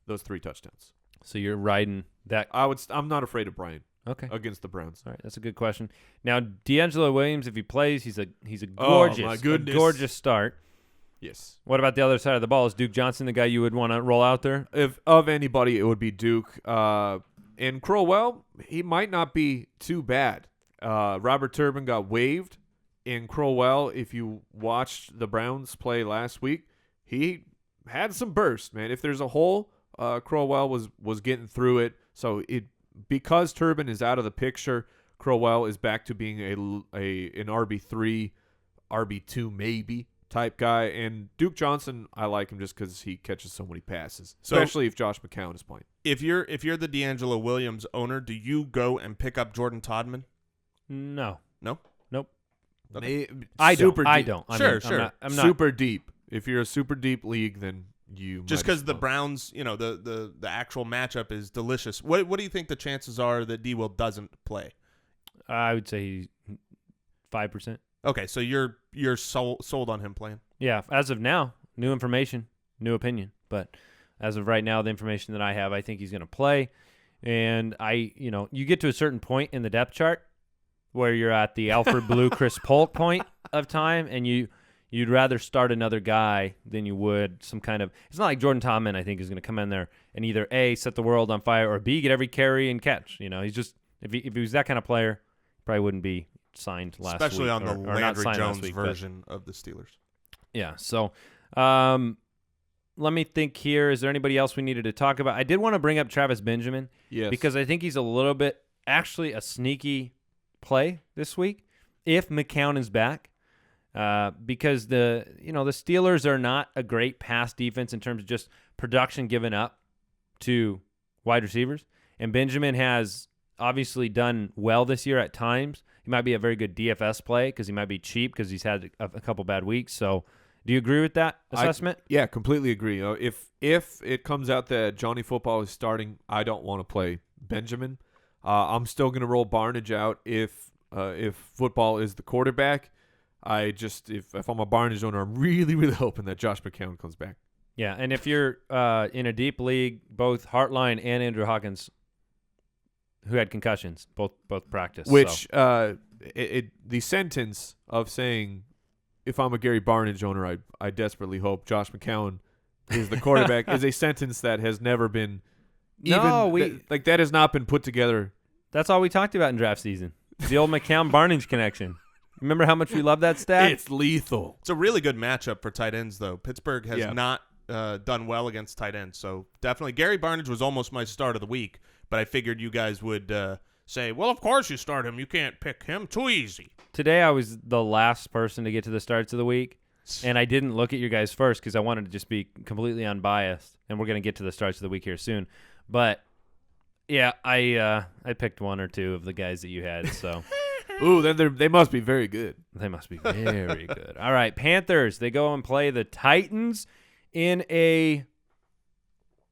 Speaker 3: those 3 touchdowns.
Speaker 1: So you're riding that.
Speaker 3: I'm not afraid of Bryant.
Speaker 1: Okay.
Speaker 3: Against the Browns.
Speaker 1: All right, that's a good question. Now, D'Angelo Williams, if he plays, he's a gorgeous,
Speaker 3: my goodness.
Speaker 1: A gorgeous start.
Speaker 3: Yes.
Speaker 1: What about the other side of the ball? Is Duke Johnson the guy you would want to roll out there?
Speaker 3: If of anybody, it would be Duke. And Crowell, he might not be too bad. Robert Turbin got waived. And Crowell, if you watched the Browns play last week, he had some burst, man. If there's a hole, Crowell was getting through it. So because Turbin is out of the picture, Crowell is back to being an RB3, RB2 maybe type guy. And Duke Johnson, I like him just because he catches so many passes, especially if Josh McCown is playing.
Speaker 4: If you're the D'Angelo Williams owner, do you go and pick up Jordan Todman?
Speaker 1: No.
Speaker 4: No?
Speaker 1: Nope.
Speaker 4: Okay.
Speaker 1: I don't.
Speaker 4: Sure.
Speaker 1: I'm not.
Speaker 3: Super deep. If you're a super deep league, then you
Speaker 4: just because the Browns, the actual matchup is delicious. What do you think the chances are that D-Will doesn't play?
Speaker 1: I would say 5%.
Speaker 4: Okay, so you're sold on him playing.
Speaker 1: Yeah, as of now, new information, new opinion. But as of right now, the information that I have, I think he's going to play. And you get to a certain point in the depth chart where you're at the Alfred Blue Chris Polk point of time, and you you'd rather start another guy than you would some kind of – it's not like Jordan Tallman, I think, is going to come in there and either A, set the world on fire, or B, get every carry and catch. He's just – if he was that kind of player, he probably wouldn't be signed last week.
Speaker 4: Especially on the
Speaker 1: or
Speaker 4: Landry Jones
Speaker 1: week,
Speaker 4: version of the Steelers.
Speaker 1: Yeah, so let me think here. Is there anybody else we needed to talk about? I did want to bring up Travis Benjamin because I think he's a little bit – actually a sneaky play this week if McCown is back. Because the Steelers are not a great pass defense in terms of just production given up to wide receivers. And Benjamin has obviously done well this year at times. He might be a very good DFS play because he might be cheap because he's had a couple bad weeks. So do you agree with that assessment?
Speaker 3: Yeah, completely agree. If it comes out that Johnny Football is starting, I don't want to play Benjamin. I'm still going to roll Barnage out if Football is the quarterback. If I'm a Barnage owner, I'm really, really hoping that Josh McCown comes back.
Speaker 1: Yeah, and if you're in a deep league, both Hartline and Andrew Hawkins, who had concussions, both practiced.
Speaker 3: Which the sentence of saying, if I'm a Gary Barnage owner, I desperately hope Josh McCown is the quarterback is a sentence that has never been that has not been put together.
Speaker 1: That's all we talked about in draft season. The old McCown Barnage connection. Remember how much we love that stat?
Speaker 3: It's lethal.
Speaker 4: It's a really good matchup for tight ends, though. Pittsburgh has not done well against tight ends, so definitely. Gary Barnage was almost my start of the week, but I figured you guys would say, well, of course you start him. You can't pick him. Too easy.
Speaker 1: Today I was the last person to get to the starts of the week, and I didn't look at you guys first because I wanted to just be completely unbiased, and we're going to get to the starts of the week here soon. But, yeah, I picked one or two of the guys that you had, so...
Speaker 3: Ooh, then they must be very good.
Speaker 1: They must be very good. All right, Panthers. They go and play the Titans in a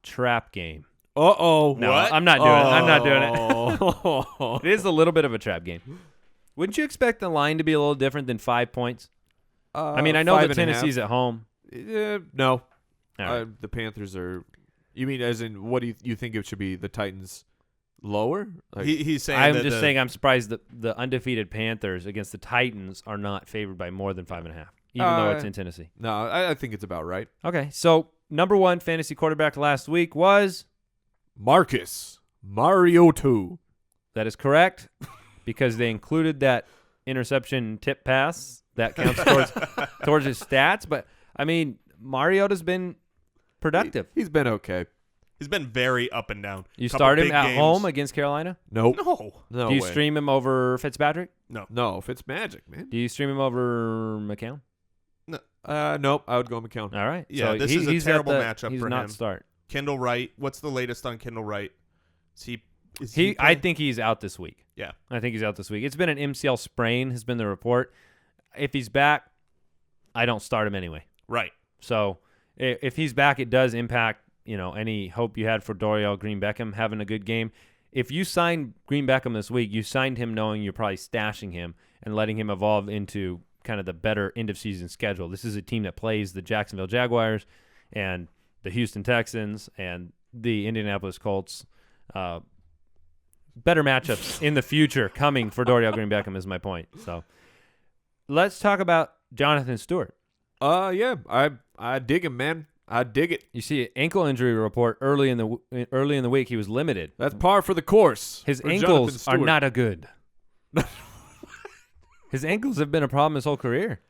Speaker 1: trap game.
Speaker 3: Uh-oh.
Speaker 1: No,
Speaker 4: what?
Speaker 1: I'm not doing it. I'm not doing it. It is a little bit of a trap game. Wouldn't you expect the line to be a little different than 5 points? I mean, I know that Tennessee's at home.
Speaker 3: No.
Speaker 1: Right.
Speaker 3: The Panthers are – you mean as in what do you think it should be, the Titans – lower?
Speaker 4: He's saying
Speaker 1: I'm just saying I'm surprised that the undefeated Panthers against the Titans are not favored by more than 5.5, even though it's in Tennessee.
Speaker 3: No, I think it's about right.
Speaker 1: Okay, so number one fantasy quarterback last week was
Speaker 3: Marcus Mariota.
Speaker 1: That is correct, because they included that interception tip pass that counts towards his stats. But I mean, Mariota's been productive.
Speaker 3: He's been okay.
Speaker 4: He's been very up and down.
Speaker 1: You start him at home against Carolina?
Speaker 3: Nope.
Speaker 4: No.
Speaker 1: Do you
Speaker 3: way.
Speaker 1: stream him over Fitzpatrick?
Speaker 3: No, Fitzmagic, man.
Speaker 1: Do you stream him over McCown?
Speaker 3: No. Nope. I would go McCown.
Speaker 1: All right.
Speaker 4: Yeah,
Speaker 1: so
Speaker 4: this is a terrible matchup
Speaker 1: he's
Speaker 4: for
Speaker 1: not
Speaker 4: him.
Speaker 1: Start.
Speaker 4: Kendall Wright. What's the latest on Kendall Wright?
Speaker 1: I think he's out this week.
Speaker 4: Yeah.
Speaker 1: I think he's out this week. It's been an MCL sprain has been the report. If he's back, I don't start him anyway.
Speaker 4: Right.
Speaker 1: So if he's back, it does impact any hope you had for Dorial Green-Beckham having a good game. If you signed Green-Beckham this week, you signed him knowing you're probably stashing him and letting him evolve into kind of the better end-of-season schedule. This is a team that plays the Jacksonville Jaguars and the Houston Texans and the Indianapolis Colts. Better matchups in the future coming for Dorial Green-Beckham is my point. So let's talk about Jonathan Stewart.
Speaker 3: Yeah, I dig him, man. I dig it.
Speaker 1: You see, ankle injury report early in the week. He was limited.
Speaker 3: That's par for the course.
Speaker 1: His ankles are not a good. His ankles have been a problem his whole career.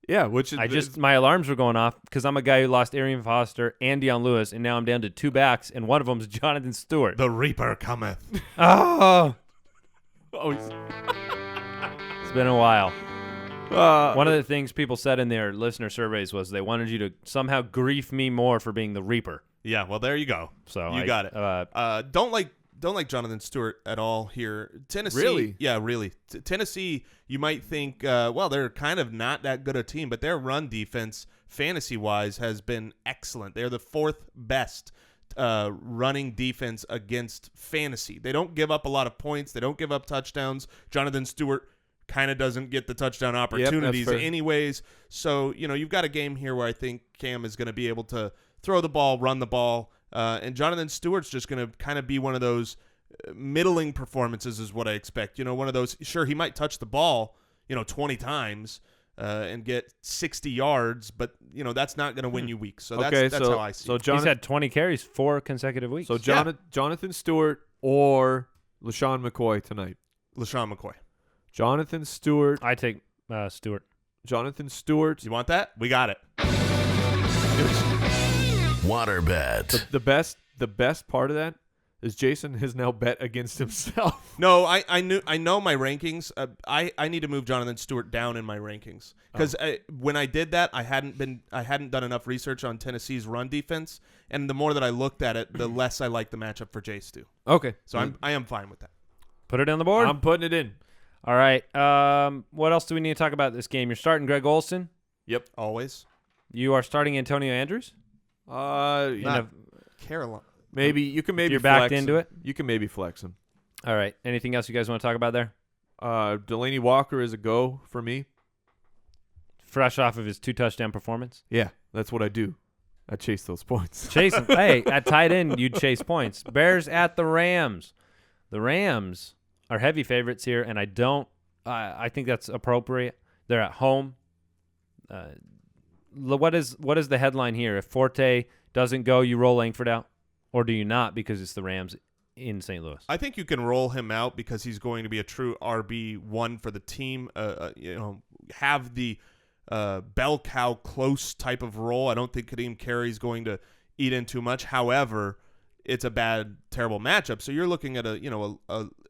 Speaker 3: Yeah, which is
Speaker 1: my alarms were going off because I'm a guy who lost Arian Foster and Deion Lewis, and now I'm down to two backs, and one of them is Jonathan Stewart.
Speaker 4: The Reaper cometh.
Speaker 1: Oh, it's been a while. One of the things people said in their listener surveys was they wanted you to somehow grief me more for being the Reaper.
Speaker 4: Yeah, well, there you go.
Speaker 1: So
Speaker 4: you got it. Don't like Jonathan Stewart at all here. Tennessee,
Speaker 3: really?
Speaker 4: Yeah, really. Tennessee, you might think, well, they're kind of not that good a team, but their run defense, fantasy-wise, has been excellent. They're the fourth best running defense against fantasy. They don't give up a lot of points. They don't give up touchdowns. Jonathan Stewart kind of doesn't get the touchdown opportunities anyways. So, you've got a game here where I think Cam is going to be able to throw the ball, run the ball, and Jonathan Stewart's just going to kind of be one of those middling performances is what I expect. One of those, sure, he might touch the ball, 20 times, and get 60 yards, but that's not going to win you weeks. So
Speaker 3: Okay,
Speaker 4: that's how I see it.
Speaker 1: He's had 20 carries 4 consecutive weeks.
Speaker 3: So Jonathan Stewart or LaShawn McCoy tonight.
Speaker 4: LaShawn McCoy.
Speaker 3: Jonathan Stewart.
Speaker 1: I take Stewart.
Speaker 3: Jonathan Stewart.
Speaker 4: You want that? We got it.
Speaker 2: Water bet.
Speaker 3: The best part of that is Jason has now bet against himself.
Speaker 4: No, I know my rankings. I need to move Jonathan Stewart down in my rankings because when I did that, I hadn't done enough research on Tennessee's run defense, and the more that I looked at it, the less I like the matchup for J Stu.
Speaker 3: Okay,
Speaker 4: so I am fine with that.
Speaker 1: Put it on the board.
Speaker 3: I'm putting it in.
Speaker 1: All right. What else do we need to talk about this game? You're starting Greg Olsen.
Speaker 4: Yep, always.
Speaker 1: You are starting Antonio Andrews.
Speaker 4: Carolina.
Speaker 3: Maybe you can
Speaker 1: you're
Speaker 3: flex
Speaker 1: backed
Speaker 3: him.
Speaker 1: into it.
Speaker 3: You can maybe flex him.
Speaker 1: All right. Anything else you guys want to talk about there?
Speaker 3: Delaney Walker is a go for me.
Speaker 1: Fresh off of his 2-touchdown performance.
Speaker 3: Yeah, that's what I do. I chase those points.
Speaker 1: Hey, at tight end, you'd chase points. Bears at the Rams. The Rams are heavy favorites here, and I think that's appropriate. They're at home. What is the headline here? If Forte doesn't go, you roll Langford out, or do you not because it's the Rams in St. Louis?
Speaker 4: I think you can roll him out because he's going to be a true RB1 for the team. Have the bell cow close type of role. I don't think Kadeem Carey's going to eat in too much. However, it's a terrible matchup. So you're looking at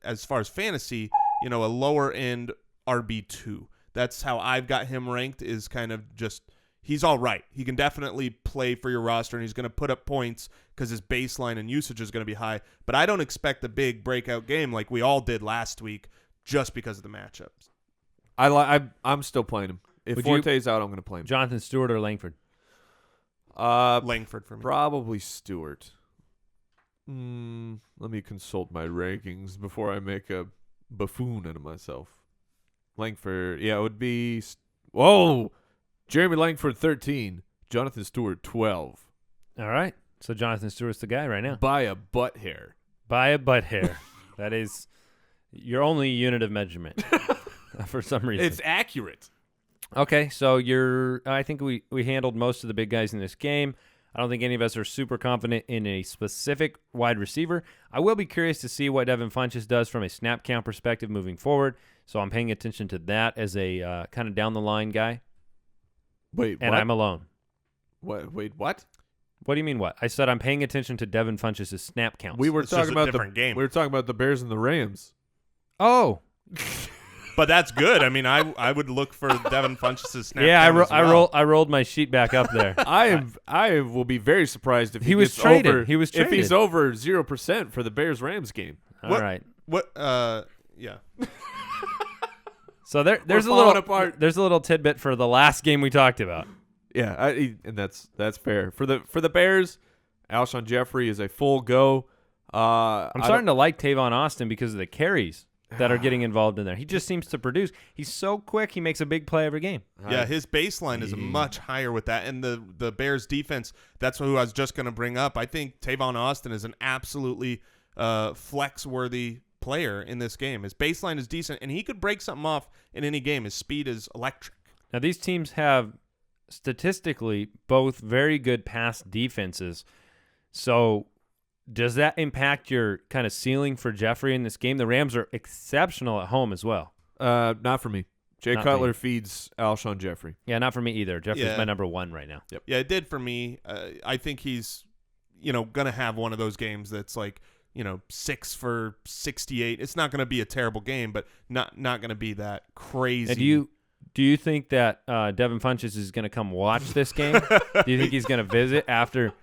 Speaker 4: as far as fantasy, a lower end RB2. That's how I've got him ranked. Is kind of just. He's all right. He can definitely play for your roster, and he's going to put up points because his baseline and usage is going to be high. But I don't expect a big breakout game like we all did last week just because of the matchups.
Speaker 3: I'm still playing him. If Forte's out, I'm going to play him.
Speaker 1: Jonathan Stewart or Langford?
Speaker 4: Langford for me.
Speaker 3: Probably Stewart. Let me consult my rankings before I make a buffoon out of myself. Langford, yeah, it would be. Whoa! Jeremy Langford 13, Jonathan Stewart 12.
Speaker 1: All right. So Jonathan Stewart's the guy right now.
Speaker 3: By a butt hair.
Speaker 1: By a butt hair. That is your only unit of measurement for some reason.
Speaker 3: It's accurate.
Speaker 1: Okay, so I think we handled most of the big guys in this game. I don't think any of us are super confident in a specific wide receiver. I will be curious to see what Devin Funchess does from a snap count perspective moving forward. So I'm paying attention to that as a kind of down the line guy.
Speaker 3: Wait,
Speaker 1: and
Speaker 3: what?
Speaker 1: I'm alone.
Speaker 3: What? Wait, what?
Speaker 1: What do you mean what? I said I'm paying attention to Devin Funchess' snap counts.
Speaker 3: We were
Speaker 4: It's
Speaker 3: talking
Speaker 4: just a
Speaker 3: about
Speaker 4: different game.
Speaker 3: We were talking about the Bears and the Rams.
Speaker 1: Oh.
Speaker 4: But that's good. I mean, I would look for Devin Funchess' snap.
Speaker 1: Yeah,
Speaker 4: count as well.
Speaker 1: I rolled my sheet back up there.
Speaker 3: I will be very surprised if
Speaker 1: he was
Speaker 3: gets
Speaker 1: traded.
Speaker 3: over.
Speaker 1: He was traded.
Speaker 3: If he's over 0% for the Bears Rams game.
Speaker 1: All right.
Speaker 4: What? Yeah.
Speaker 1: So there's a little tidbit for the last game we talked about.
Speaker 3: Yeah, and that's fair. For the Bears, Alshon Jeffrey is a full go.
Speaker 1: I'm starting to like Tavon Austin because of the carries that are getting involved in there. He just seems to produce. He's so quick. He makes a big play every game.
Speaker 4: Yeah, his baseline is much higher with that. And the Bears defense, that's who I was just going to bring up. I think Tavon Austin is an absolutely flex-worthy player in this game. His baseline is decent, and he could break something off in any game. His speed is electric.
Speaker 1: Now, these teams have statistically both very good pass defenses. So does that impact your kind of ceiling for Jeffrey in this game? The Rams are exceptional at home as well.
Speaker 3: Not for me. Jay
Speaker 1: Not
Speaker 3: Cutler
Speaker 1: me.
Speaker 3: feeds Alshon Jeffrey.
Speaker 1: Yeah, not for me either. Jeffrey's my number one right now.
Speaker 3: Yep.
Speaker 4: Yeah, it did for me. I think he's, going to have one of those games that's like, 6 for 68. It's not going to be a terrible game, but not going to be that crazy.
Speaker 1: And do you think that Devin Funchess is going to come watch this game? Do you think he's going to visit after?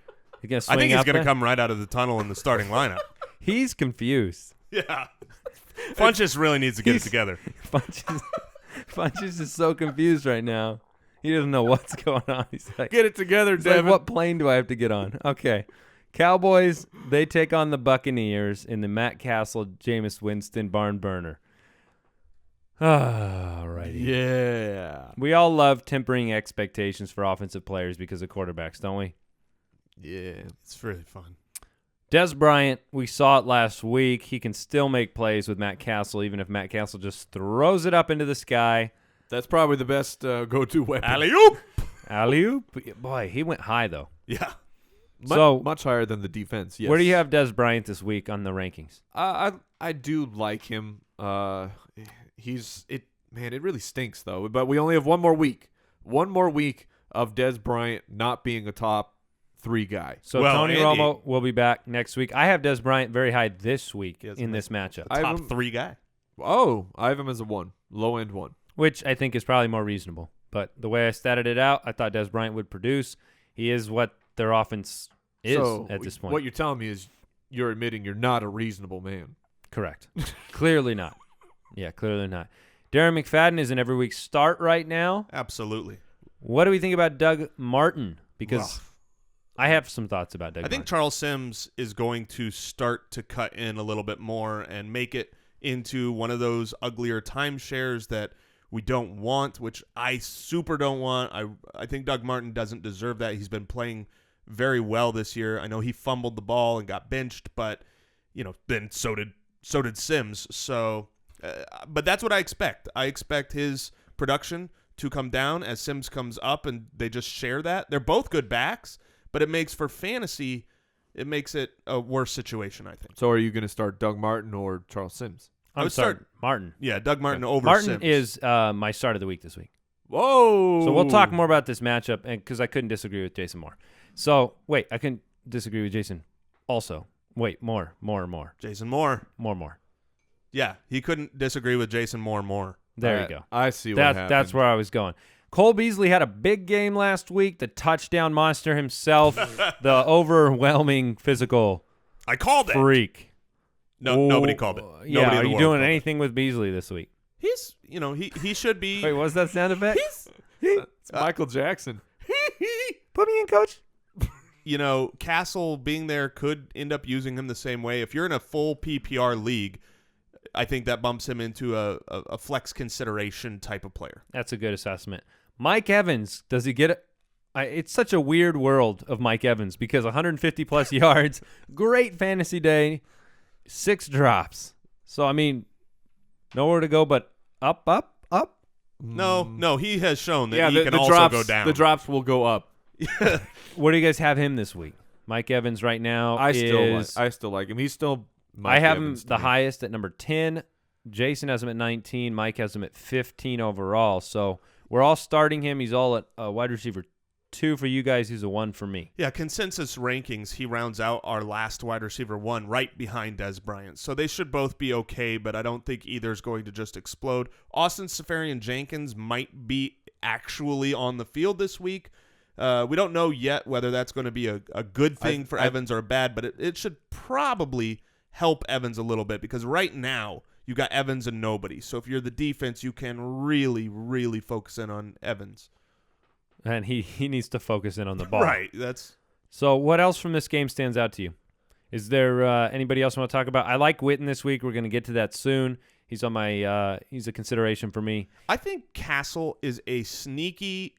Speaker 1: He's going to swing
Speaker 4: I think he's
Speaker 1: up
Speaker 4: going to
Speaker 1: there?
Speaker 4: come right out of the tunnel in the starting lineup.
Speaker 1: He's confused.
Speaker 4: Yeah. Funchess really needs to get it together.
Speaker 1: Funchess is so confused right now. He doesn't know what's going on. He's like,
Speaker 3: Get it together,
Speaker 1: he's like,
Speaker 3: Devin.
Speaker 1: what plane do I have to get on? Okay. Cowboys, they take on the Buccaneers in the Matt Castle, Jameis Winston barn burner. All righty.
Speaker 3: Yeah.
Speaker 1: We all love tempering expectations for offensive players because of quarterbacks, don't we?
Speaker 3: Yeah.
Speaker 4: It's really fun.
Speaker 1: Des Bryant, we saw it last week. He can still make plays with Matt Castle, even if Matt Castle just throws it up into the sky.
Speaker 3: That's probably the best go-to weapon.
Speaker 4: Alley-oop!
Speaker 1: Alley-oop. Boy, he went high, though.
Speaker 4: Yeah.
Speaker 3: Much higher than the defense, yes.
Speaker 1: Where do you have Des Bryant this week on the rankings?
Speaker 3: I do like him. It really stinks, though. But we only have one more week. One more week of Des Bryant not being a top 3 guy.
Speaker 1: So Tony Romo will be back next week. I have Des Bryant very high this week in this matchup.
Speaker 4: Top 3 guy.
Speaker 3: Oh, I have him as a 1. Low-end 1.
Speaker 1: Which I think is probably more reasonable. But the way I statted it out, I thought Des Bryant would produce. He is what their offense is at this point.
Speaker 3: What you're telling me is you're admitting you're not a reasonable man.
Speaker 1: Correct. Clearly not. Yeah, clearly not. Darren McFadden is an every week start right now.
Speaker 4: Absolutely.
Speaker 1: What do we think about Doug Martin? Because I have some thoughts about Doug Martin.
Speaker 4: I think Charles Sims is going to start to cut in a little bit more and make it into one of those uglier timeshares that we don't want, which I super don't want. I think Doug Martin doesn't deserve that. He's been playing very well this year. I know he fumbled the ball and got benched, but then so did Sims. So, but that's what I expect. I expect his production to come down as Sims comes up, and they just share that. They're both good backs, but it makes for fantasy. It makes it a worse situation, I think.
Speaker 3: So, are you going to start Doug Martin or Charles Sims?
Speaker 1: I'm sorry, Martin.
Speaker 4: Yeah, Doug Martin over
Speaker 1: Martin
Speaker 4: Sims.
Speaker 1: is my start of the week this week.
Speaker 3: Whoa!
Speaker 1: So we'll talk more about this matchup, and because I couldn't disagree with Jason more. So wait, I couldn't disagree with Jason. Also, wait, more.
Speaker 4: Jason Moore.
Speaker 1: More.
Speaker 4: Yeah, he couldn't disagree with Jason more.
Speaker 1: There you go.
Speaker 3: I see what happened.
Speaker 1: That's where I was going. Cole Beasley had a big game last week. The touchdown monster himself, the overwhelming physical
Speaker 4: I called it.
Speaker 1: freak.
Speaker 4: No, nobody called it.
Speaker 1: Yeah,
Speaker 4: Nobody in
Speaker 1: are
Speaker 4: the
Speaker 1: you
Speaker 4: world
Speaker 1: doing
Speaker 4: called
Speaker 1: anything with Beasley this week?
Speaker 4: He's, he should be.
Speaker 1: Wait, what's that sound effect?
Speaker 3: It's Michael Jackson.
Speaker 1: Put me in, coach.
Speaker 4: Castle being there could end up using him the same way. If you're in a full PPR league, I think that bumps him into a flex consideration type of player.
Speaker 1: That's a good assessment. Mike Evans, does he get it? It's such a weird world of Mike Evans because 150-plus yards, great fantasy day, 6 drops. So, I mean, nowhere to go but up.
Speaker 4: No, he has shown that he can
Speaker 3: the
Speaker 4: also
Speaker 3: drops,
Speaker 4: go down.
Speaker 3: The drops will go up.
Speaker 1: Where do you guys have him this week? Mike Evans right now
Speaker 3: I still like him. He's still Mike
Speaker 1: I have
Speaker 3: Evans
Speaker 1: him the highest at number 10. Jason has him at 19. Mike has him at 15 overall. So we're all starting him. He's all at wide receiver 2 for you guys. He's a 1 for me.
Speaker 4: Yeah, consensus rankings, he rounds out our last wide receiver 1 right behind Des Bryant. So they should both be okay, but I don't think either is going to just explode. Austin Seferian-Jenkins might be actually on the field this week. We don't know yet whether that's going to be a good thing for Evans or bad, but it should probably help Evans a little bit because right now you got Evans and nobody. So if you're the defense, you can really, really focus in on Evans.
Speaker 1: And he needs to focus in on the ball.
Speaker 4: Right.
Speaker 1: So what else from this game stands out to you? Is there anybody else you want to talk about? I like Witten this week. We're going to get to that soon. He's on my he's a consideration for me.
Speaker 4: I think Castle is a sneaky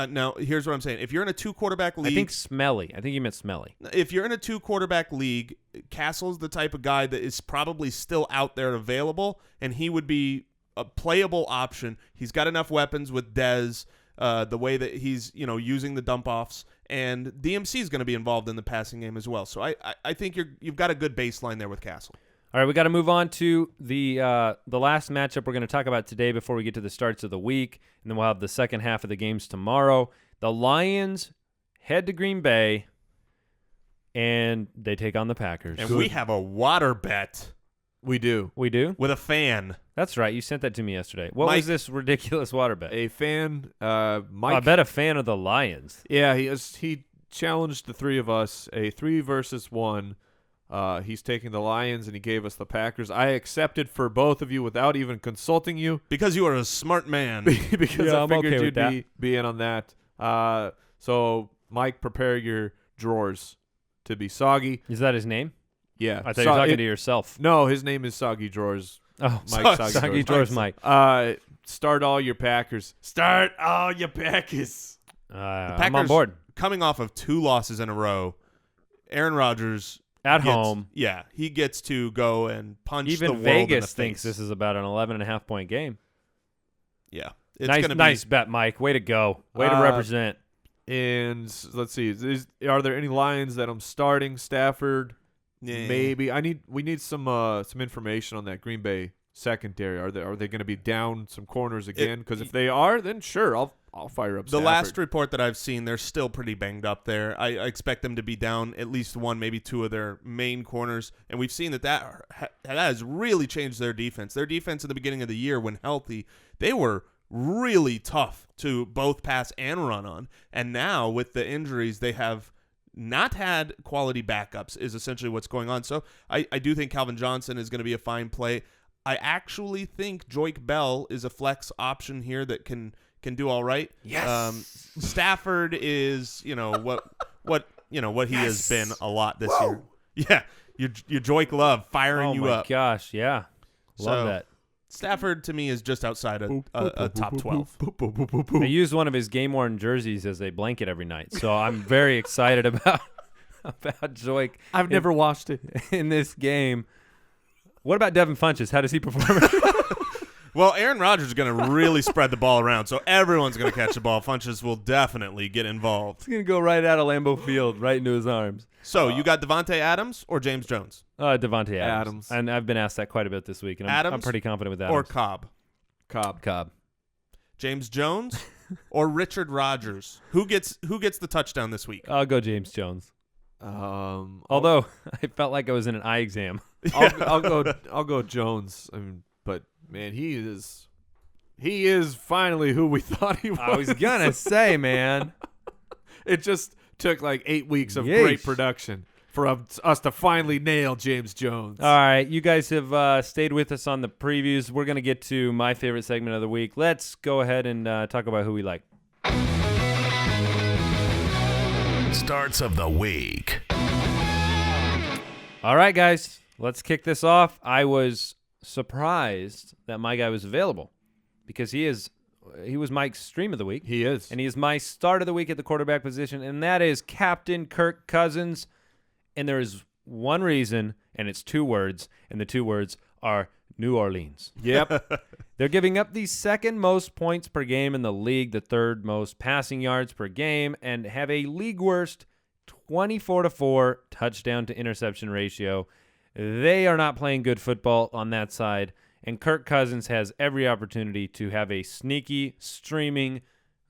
Speaker 4: now, here's what I'm saying. If you're in a 2-quarterback league...
Speaker 1: I think Smelly. I think you meant Smelly.
Speaker 4: If you're in a 2-quarterback league, Castle's the type of guy that is probably still out there available, and he would be a playable option. He's got enough weapons with Dez, the way that he's using the dump-offs, and DMC is going to be involved in the passing game as well. So I think you've got a good baseline there with Castle.
Speaker 1: All right, we got to move on to the last matchup we're going to talk about today before we get to the starts of the week, and then we'll have the second half of the games tomorrow. The Lions head to Green Bay, and they take on the Packers.
Speaker 4: And we have a water bet.
Speaker 3: We do.
Speaker 1: We do?
Speaker 4: With a fan.
Speaker 1: That's right. You sent that to me yesterday. What was this ridiculous water bet?
Speaker 3: A fan, Mike.
Speaker 1: I bet a fan of the Lions.
Speaker 3: Yeah, he challenged the 3 of us, a 3 versus 1. He's taking the Lions, and he gave us the Packers. I accepted for both of you without even consulting you.
Speaker 4: Because you are a smart man.
Speaker 3: Because I figured you'd be in on that. So, Mike, prepare your drawers to be soggy.
Speaker 1: Is that his name?
Speaker 3: Yeah.
Speaker 1: I thought you were talking to yourself.
Speaker 3: No, his name is Soggy Drawers.
Speaker 1: Oh,
Speaker 3: Mike
Speaker 1: Soggy Drawers Mike.
Speaker 3: Start all your Packers. Start all your Packers.
Speaker 1: I'm on board.
Speaker 4: Coming off of 2 losses in a row, Aaron Rodgers...
Speaker 1: At home.
Speaker 4: Yeah, he gets to go and punch
Speaker 1: even
Speaker 4: the world
Speaker 1: Vegas
Speaker 4: in the
Speaker 1: thinks
Speaker 4: face.
Speaker 1: this is about an 11.5-point game.
Speaker 4: Yeah. It's
Speaker 1: Nice bet, Mike. Way to go. Way to represent.
Speaker 3: And let's see. Are there any Lions that I'm starting? Stafford?
Speaker 4: Yeah.
Speaker 3: Maybe. We need some information on that Green Bay secondary. Are they going to be down some corners again? Because if they are, then sure, I'll fire up
Speaker 4: The
Speaker 3: Stafford.
Speaker 4: last report that I've seen, they're still pretty banged up there. I expect them to be down at least one, maybe two of their main corners. And we've seen that has really changed their defense. Their defense in the beginning of the year, when healthy, they were really tough to both pass and run on. And now with the injuries, they have not had quality backups is essentially what's going on. So I do think Calvin Johnson is going to be a fine play. I actually think Joik Bell is a flex option here that can do all right.
Speaker 1: Yes.
Speaker 4: Stafford is, what he has been a lot this year. Yeah. Your Joik love firing you up.
Speaker 1: Oh my gosh, yeah. Love that.
Speaker 4: Stafford to me is just outside a top 12.
Speaker 1: I used one of his game-worn jerseys as a blanket every night, so I'm very excited about Joik.
Speaker 3: I've never watched it.
Speaker 1: In this game. What about Devin Funchess? How does he perform?
Speaker 4: Well, Aaron Rodgers is going to really spread the ball around, so everyone's going to catch the ball. Funchess will definitely get involved.
Speaker 1: It's going to go right out of Lambeau Field, right into his arms.
Speaker 4: So you got Devontae Adams or James Jones?
Speaker 1: Devontae Adams. And I've been asked that quite a bit this week, and I'm pretty confident with Adams.
Speaker 4: Or Cobb?
Speaker 3: Cobb.
Speaker 4: James Jones or Richard Rodgers? Who gets the touchdown this week?
Speaker 1: I'll go James Jones. Although I felt like I was in an eye exam.
Speaker 3: I'll go Jones. But man, he is finally who we thought he was.
Speaker 1: I was gonna say, man,
Speaker 3: it just took like 8 weeks of great production for us to finally nail James Jones.
Speaker 1: All right, you guys have stayed with us on the previews. We're gonna get to my favorite segment of the week. Let's go ahead and talk about who we like.
Speaker 2: Starts of the week.
Speaker 1: All right, guys, let's kick this off. I was surprised that my guy was available because he was Mike's stream of the week.
Speaker 3: He is.
Speaker 1: And he is my start of the week at the quarterback position, and that is Captain Kirk Cousins. And there is one reason, and it's 2 words, and the 2 words are New Orleans.
Speaker 3: Yep.
Speaker 1: They're giving up the second most points per game in the league, the third most passing yards per game, and have a league worst 24-4 touchdown to interception ratio. They are not playing good football on that side, and Kirk Cousins has every opportunity to have a sneaky streaming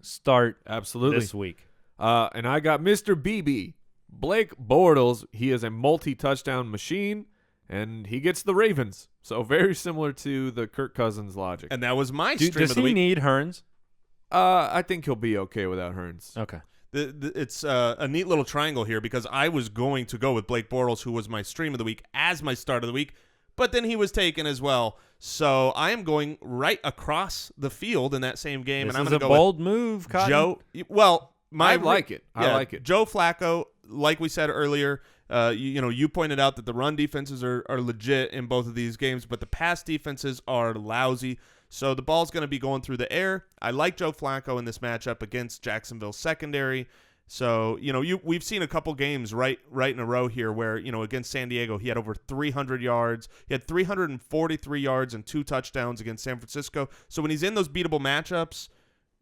Speaker 1: start this week.
Speaker 3: And I got Mr. BB, Blake Bortles. He is a multi-touchdown machine, and he gets the Ravens. So very similar to the Kirk Cousins logic.
Speaker 4: And that was my stream of the week.
Speaker 1: Does he need Hearns?
Speaker 3: I think he'll be okay without Hearns.
Speaker 1: Okay.
Speaker 4: It's a neat little triangle here because I was going to go with Blake Bortles, who was my stream of the week, as my start of the week, but then he was taken as well. So I am going right across the field in that same game.
Speaker 1: This
Speaker 4: and I'm
Speaker 1: is
Speaker 4: going to
Speaker 1: a
Speaker 4: go
Speaker 1: bold move, Cotton.
Speaker 4: Joe. Well,
Speaker 3: I like it.
Speaker 4: Joe Flacco, like we said earlier, you pointed out that the run defenses are legit in both of these games, but the pass defenses are lousy. So the ball's going to be going through the air. I like Joe Flacco in this matchup against Jacksonville's secondary. So, we've seen a couple games right in a row here where, against San Diego, he had over 300 yards. He had 343 yards and 2 touchdowns against San Francisco. So when he's in those beatable matchups,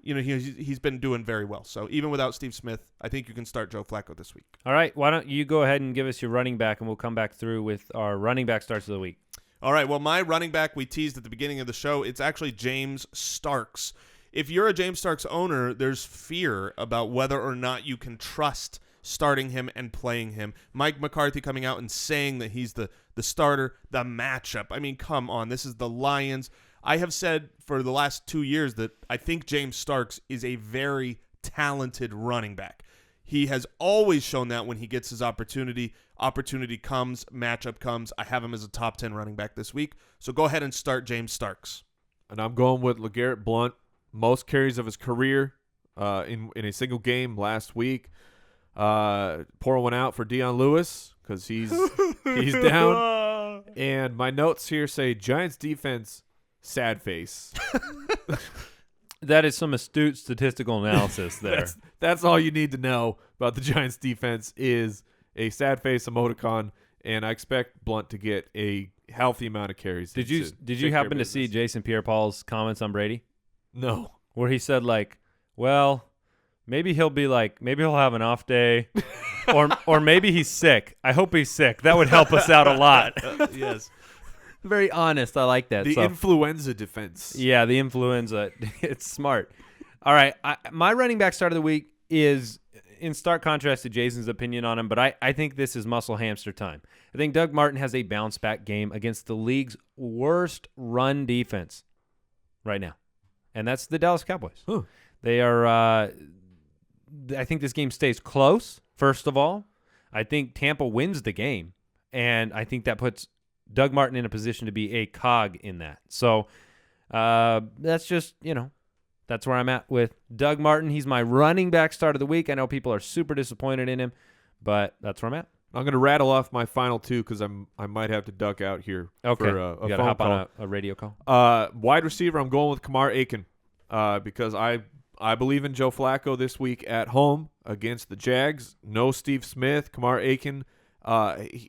Speaker 4: he's been doing very well. So even without Steve Smith, I think you can start Joe Flacco this week.
Speaker 1: All right. Why don't you go ahead and give us your running back, and we'll come back through with our running back starts of the week.
Speaker 4: All right, well, my running back we teased at the beginning of the show, it's actually James Starks. If you're a James Starks owner, there's fear about whether or not you can trust starting him and playing him. Mike McCarthy coming out and saying that he's the starter, the matchup. I mean, come on, this is the Lions. I have said for the last 2 years that I think James Starks is a very talented running back. He has always shown that when he gets his opportunity. Opportunity comes, matchup comes. I have him as a top 10 running back this week. So go ahead and start James Starks.
Speaker 3: And I'm going with Lagarette Blount. Most carries of his career in a single game last week. Pour one out for Deion Lewis because he's down. And my notes here say Giants defense, sad face.
Speaker 1: That is some astute statistical analysis there.
Speaker 3: That's all you need to know about the Giants defense is a sad face emoticon, and I expect Blount to get a healthy amount of carries.
Speaker 1: Did you happen to see Jason Pierre-Paul's comments on Brady?
Speaker 3: No.
Speaker 1: where he said like, well, maybe he'll have an off day, or maybe he's sick. I hope he's sick. That would help us out a lot.
Speaker 4: Yes.
Speaker 1: Very honest. I like that.
Speaker 3: The influenza defense.
Speaker 1: Yeah, the influenza. It's smart. All right, my running back start of the week is in stark contrast to Jason's opinion on him, but I think this is muscle hamster time. I think Doug Martin has a bounce-back game against the league's worst run defense right now, and that's the Dallas Cowboys.
Speaker 3: Huh.
Speaker 1: They are I think this game stays close, first of all. I think Tampa wins the game, and I think that puts Doug Martin in a position to be a cog in that. So that's just, that's where I'm at with Doug Martin. He's my running back start of the week. I know people are super disappointed in him, but that's where I'm at.
Speaker 3: I'm going to rattle off my final two because I might have to duck out here
Speaker 1: Okay.
Speaker 3: for a
Speaker 1: you got to
Speaker 3: phone
Speaker 1: hop
Speaker 3: call.
Speaker 1: on a radio call.
Speaker 3: Wide receiver, I'm going with Karam Aiken because I believe in Joe Flacco this week at home against the Jags. No Steve Smith. Karam Aiken,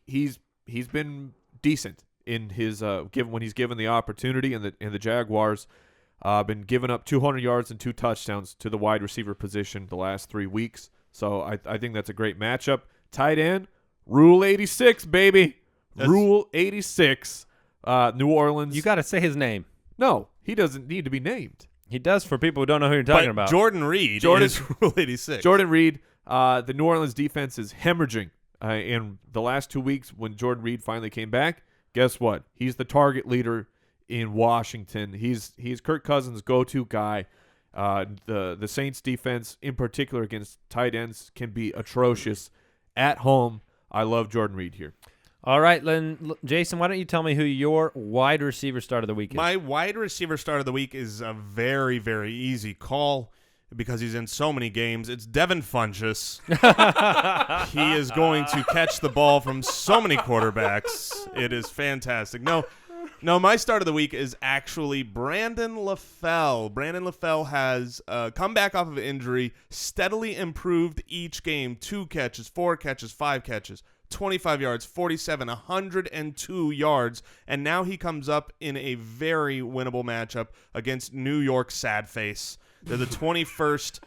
Speaker 3: he's been decent in his when he's given the opportunity, and the Jaguars been giving up 200 yards and 2 touchdowns to the wide receiver position the last 3 weeks. So I think that's a great matchup. Tight end, Rule 86, baby. Rule 86. New Orleans.
Speaker 1: You got to say his name.
Speaker 3: No, he doesn't need to be named.
Speaker 1: He does for people who don't know who you're talking
Speaker 4: But
Speaker 1: about.
Speaker 4: Jordan Reed is Rule 86.
Speaker 3: Jordan Reed, the New Orleans defense is hemorrhaging. In the last 2 weeks when Jordan Reed finally came back, guess what? He's the target leader in Washington. He's Kirk Cousins' go-to guy. The Saints defense, in particular against tight ends, can be atrocious at home. I love Jordan Reed here.
Speaker 1: All right, then, Jason, why don't you tell me who your wide receiver start of the week is?
Speaker 4: My wide receiver start of the week is a very, very easy call because he's in so many games. It's Devin Funchess. He is going to catch the ball from so many quarterbacks. It is fantastic. No, my start of the week is actually Brandon LaFell. Brandon LaFell has come back off of injury, steadily improved each game. 2 catches, 4 catches, 5 catches. 25 yards, 47, 102 yards, and now he comes up in a very winnable matchup against New York Sad Face. They're the 21st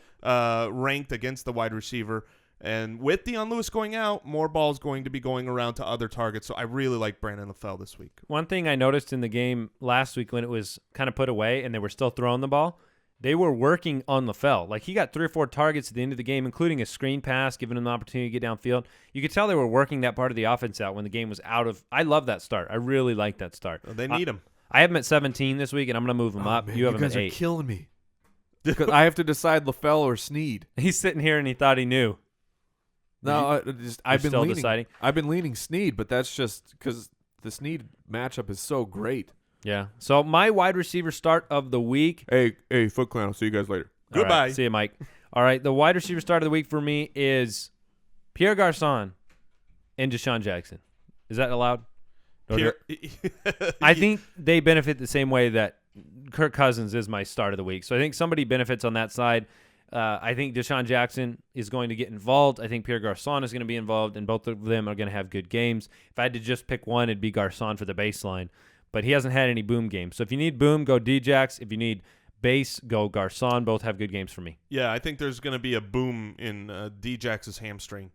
Speaker 4: ranked against the wide receiver, and with Dion Lewis going out, more balls going to be going around to other targets, so I really like Brandon LaFell this week.
Speaker 1: One thing I noticed in the game last week when it was kind of put away and they were still throwing the ball, they were working on LaFell. Like, he got 3 or 4 targets at the end of the game, including a screen pass, giving him the opportunity to get downfield. You could tell they were working that part of the offense out when the game was out of – I love that start. I really like that start.
Speaker 4: They need him.
Speaker 1: I have him at 17 this week, and I'm going to move him up.
Speaker 3: Man,
Speaker 1: you have him
Speaker 3: guys
Speaker 1: at
Speaker 3: are
Speaker 1: 8.
Speaker 3: killing me. Because I have to decide LaFell or Snead.
Speaker 1: He's sitting here, and he thought he knew.
Speaker 3: No, I've been
Speaker 1: still
Speaker 3: leaning.
Speaker 1: deciding?
Speaker 3: I've been leaning Snead, but that's just because the Snead matchup is so great.
Speaker 1: Yeah. So my wide receiver start of the week.
Speaker 3: Hey, Foot Clan. I'll see you guys later.
Speaker 1: All
Speaker 4: Goodbye.
Speaker 1: right, see you, Mike. All right, the wide receiver start of the week for me is Pierre Garcon and Deshaun Jackson. Is that allowed? I think they benefit the same way that Kirk Cousins is my start of the week. So I think somebody benefits on that side. I think Deshaun Jackson is going to get involved. I think Pierre Garcon is going to be involved, and both of them are going to have good games. If I had to just pick one, it'd be Garcon for the baseline. But he hasn't had any boom games. So if you need boom, go Djax. If you need base, go Garcon. Both have good games for me.
Speaker 4: Yeah, I think there's going to be a boom in Djax's hamstring.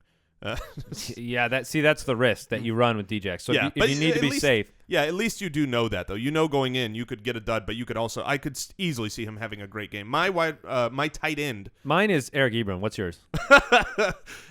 Speaker 1: Yeah, that's the risk that you run with Djax. So
Speaker 4: Yeah,
Speaker 1: if you need to be safe.
Speaker 4: Yeah, at least you do know that, though. You know going in you could get a dud, but you could also – I could easily see him having a great game. My tight end –
Speaker 1: Mine is Eric Ebron. What's yours?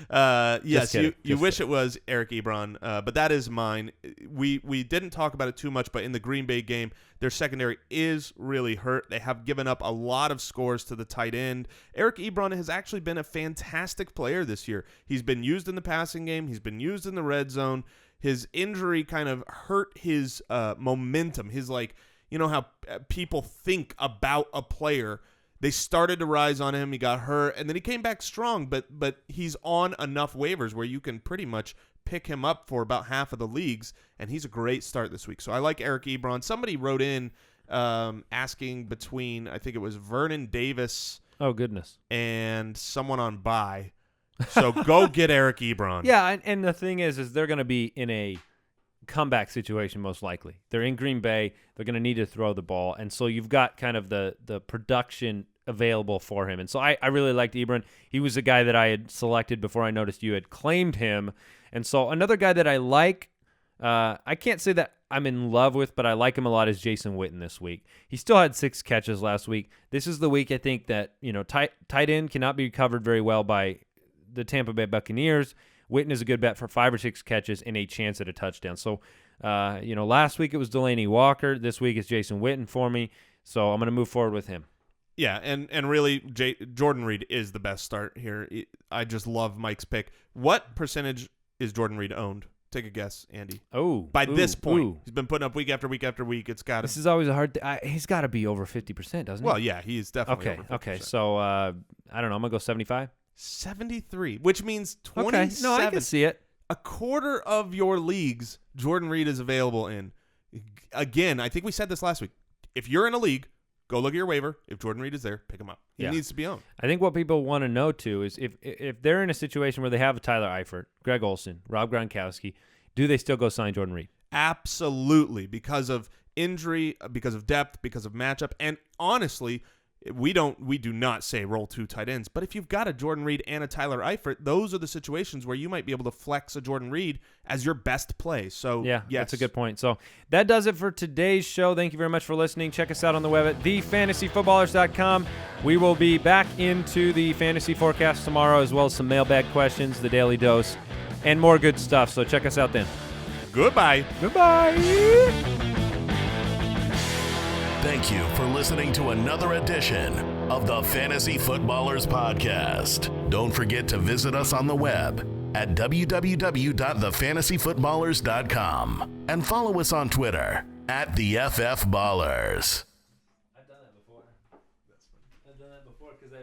Speaker 4: Yes,
Speaker 1: kidding.
Speaker 4: you wish it was Eric Ebron, but that is mine. We didn't talk about it too much, but in the Green Bay game, their secondary is really hurt. They have given up a lot of scores to the tight end. Eric Ebron has actually been a fantastic player this year. He's been used in the passing game. He's been used in the red zone. His injury kind of hurt his momentum. His, how people think about a player. They started to rise on him. He got hurt, and then he came back strong. But he's on enough waivers where you can pretty much pick him up for about half of the leagues, and he's a great start this week. So I like Eric Ebron. Somebody wrote in asking between, I think it was Vernon Davis.
Speaker 1: Oh, goodness.
Speaker 4: And someone on bye. So go get Eric Ebron.
Speaker 1: Yeah, and the thing is they're going to be in a comeback situation most likely. They're in Green Bay. They're going to need to throw the ball. And so you've got kind of the production available for him. And so I really liked Ebron. He was a guy that I had selected before I noticed you had claimed him. And so another guy that I like, I can't say that I'm in love with, but I like him a lot, is Jason Witten this week. He still had 6 catches last week. This is the week I think that, tight end cannot be covered very well by the Tampa Bay Buccaneers. Witten is a good bet for 5 or 6 catches and a chance at a touchdown. So, last week it was Delaney Walker. This week it's Jason Witten for me. So I'm going to move forward with him.
Speaker 4: Yeah, and really, Jordan Reed is the best start here. I just love Mike's pick. What percentage is Jordan Reed owned? Take a guess, Andy. By this point, he's been putting up week after week after week. It's got.
Speaker 1: This is always a hard. He's got to be over 50%, doesn't he?
Speaker 4: Well, yeah, he's definitely over 50%.
Speaker 1: Okay. So I don't know. I'm gonna go 75.
Speaker 4: 73, which means 27.
Speaker 1: Okay. No, I can see it.
Speaker 4: A quarter of your leagues, Jordan Reed is available in. Again, I think we said this last week. If you're in a league, go look at your waiver. If Jordan Reed is there, pick him up. He needs to be owned.
Speaker 1: I think what people want to know, too, is if they're in a situation where they have a Tyler Eifert, Greg Olsen, Rob Gronkowski, do they still go sign Jordan Reed?
Speaker 4: Absolutely, because of injury, because of depth, because of matchup. And honestly, we do not say roll 2 tight ends. But if you've got a Jordan Reed and a Tyler Eifert, those are the situations where you might be able to flex a Jordan Reed as your best play. So,
Speaker 1: yeah,
Speaker 4: yes.
Speaker 1: That's a good point. So that does it for today's show. Thank you very much for listening. Check us out on the web at thefantasyfootballers.com. We will be back into the fantasy forecast tomorrow, as well as some mailbag questions, the daily dose, and more good stuff. So check us out then.
Speaker 4: Goodbye.
Speaker 2: Thank you for listening to another edition of the Fantasy Footballers Podcast. Don't forget to visit us on the web at www.thefantasyfootballers.com and follow us on Twitter at the FF Ballers.
Speaker 1: I've done that before. Because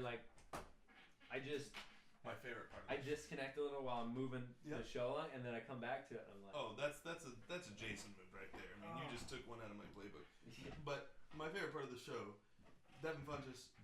Speaker 4: My favorite part.
Speaker 1: I disconnect a little while I'm moving the show along, and then I come back to it. And I'm like,
Speaker 4: that's a Jason move right there. I mean, you just took one out of my playbook. But my favorite part of the show, Devin Funchess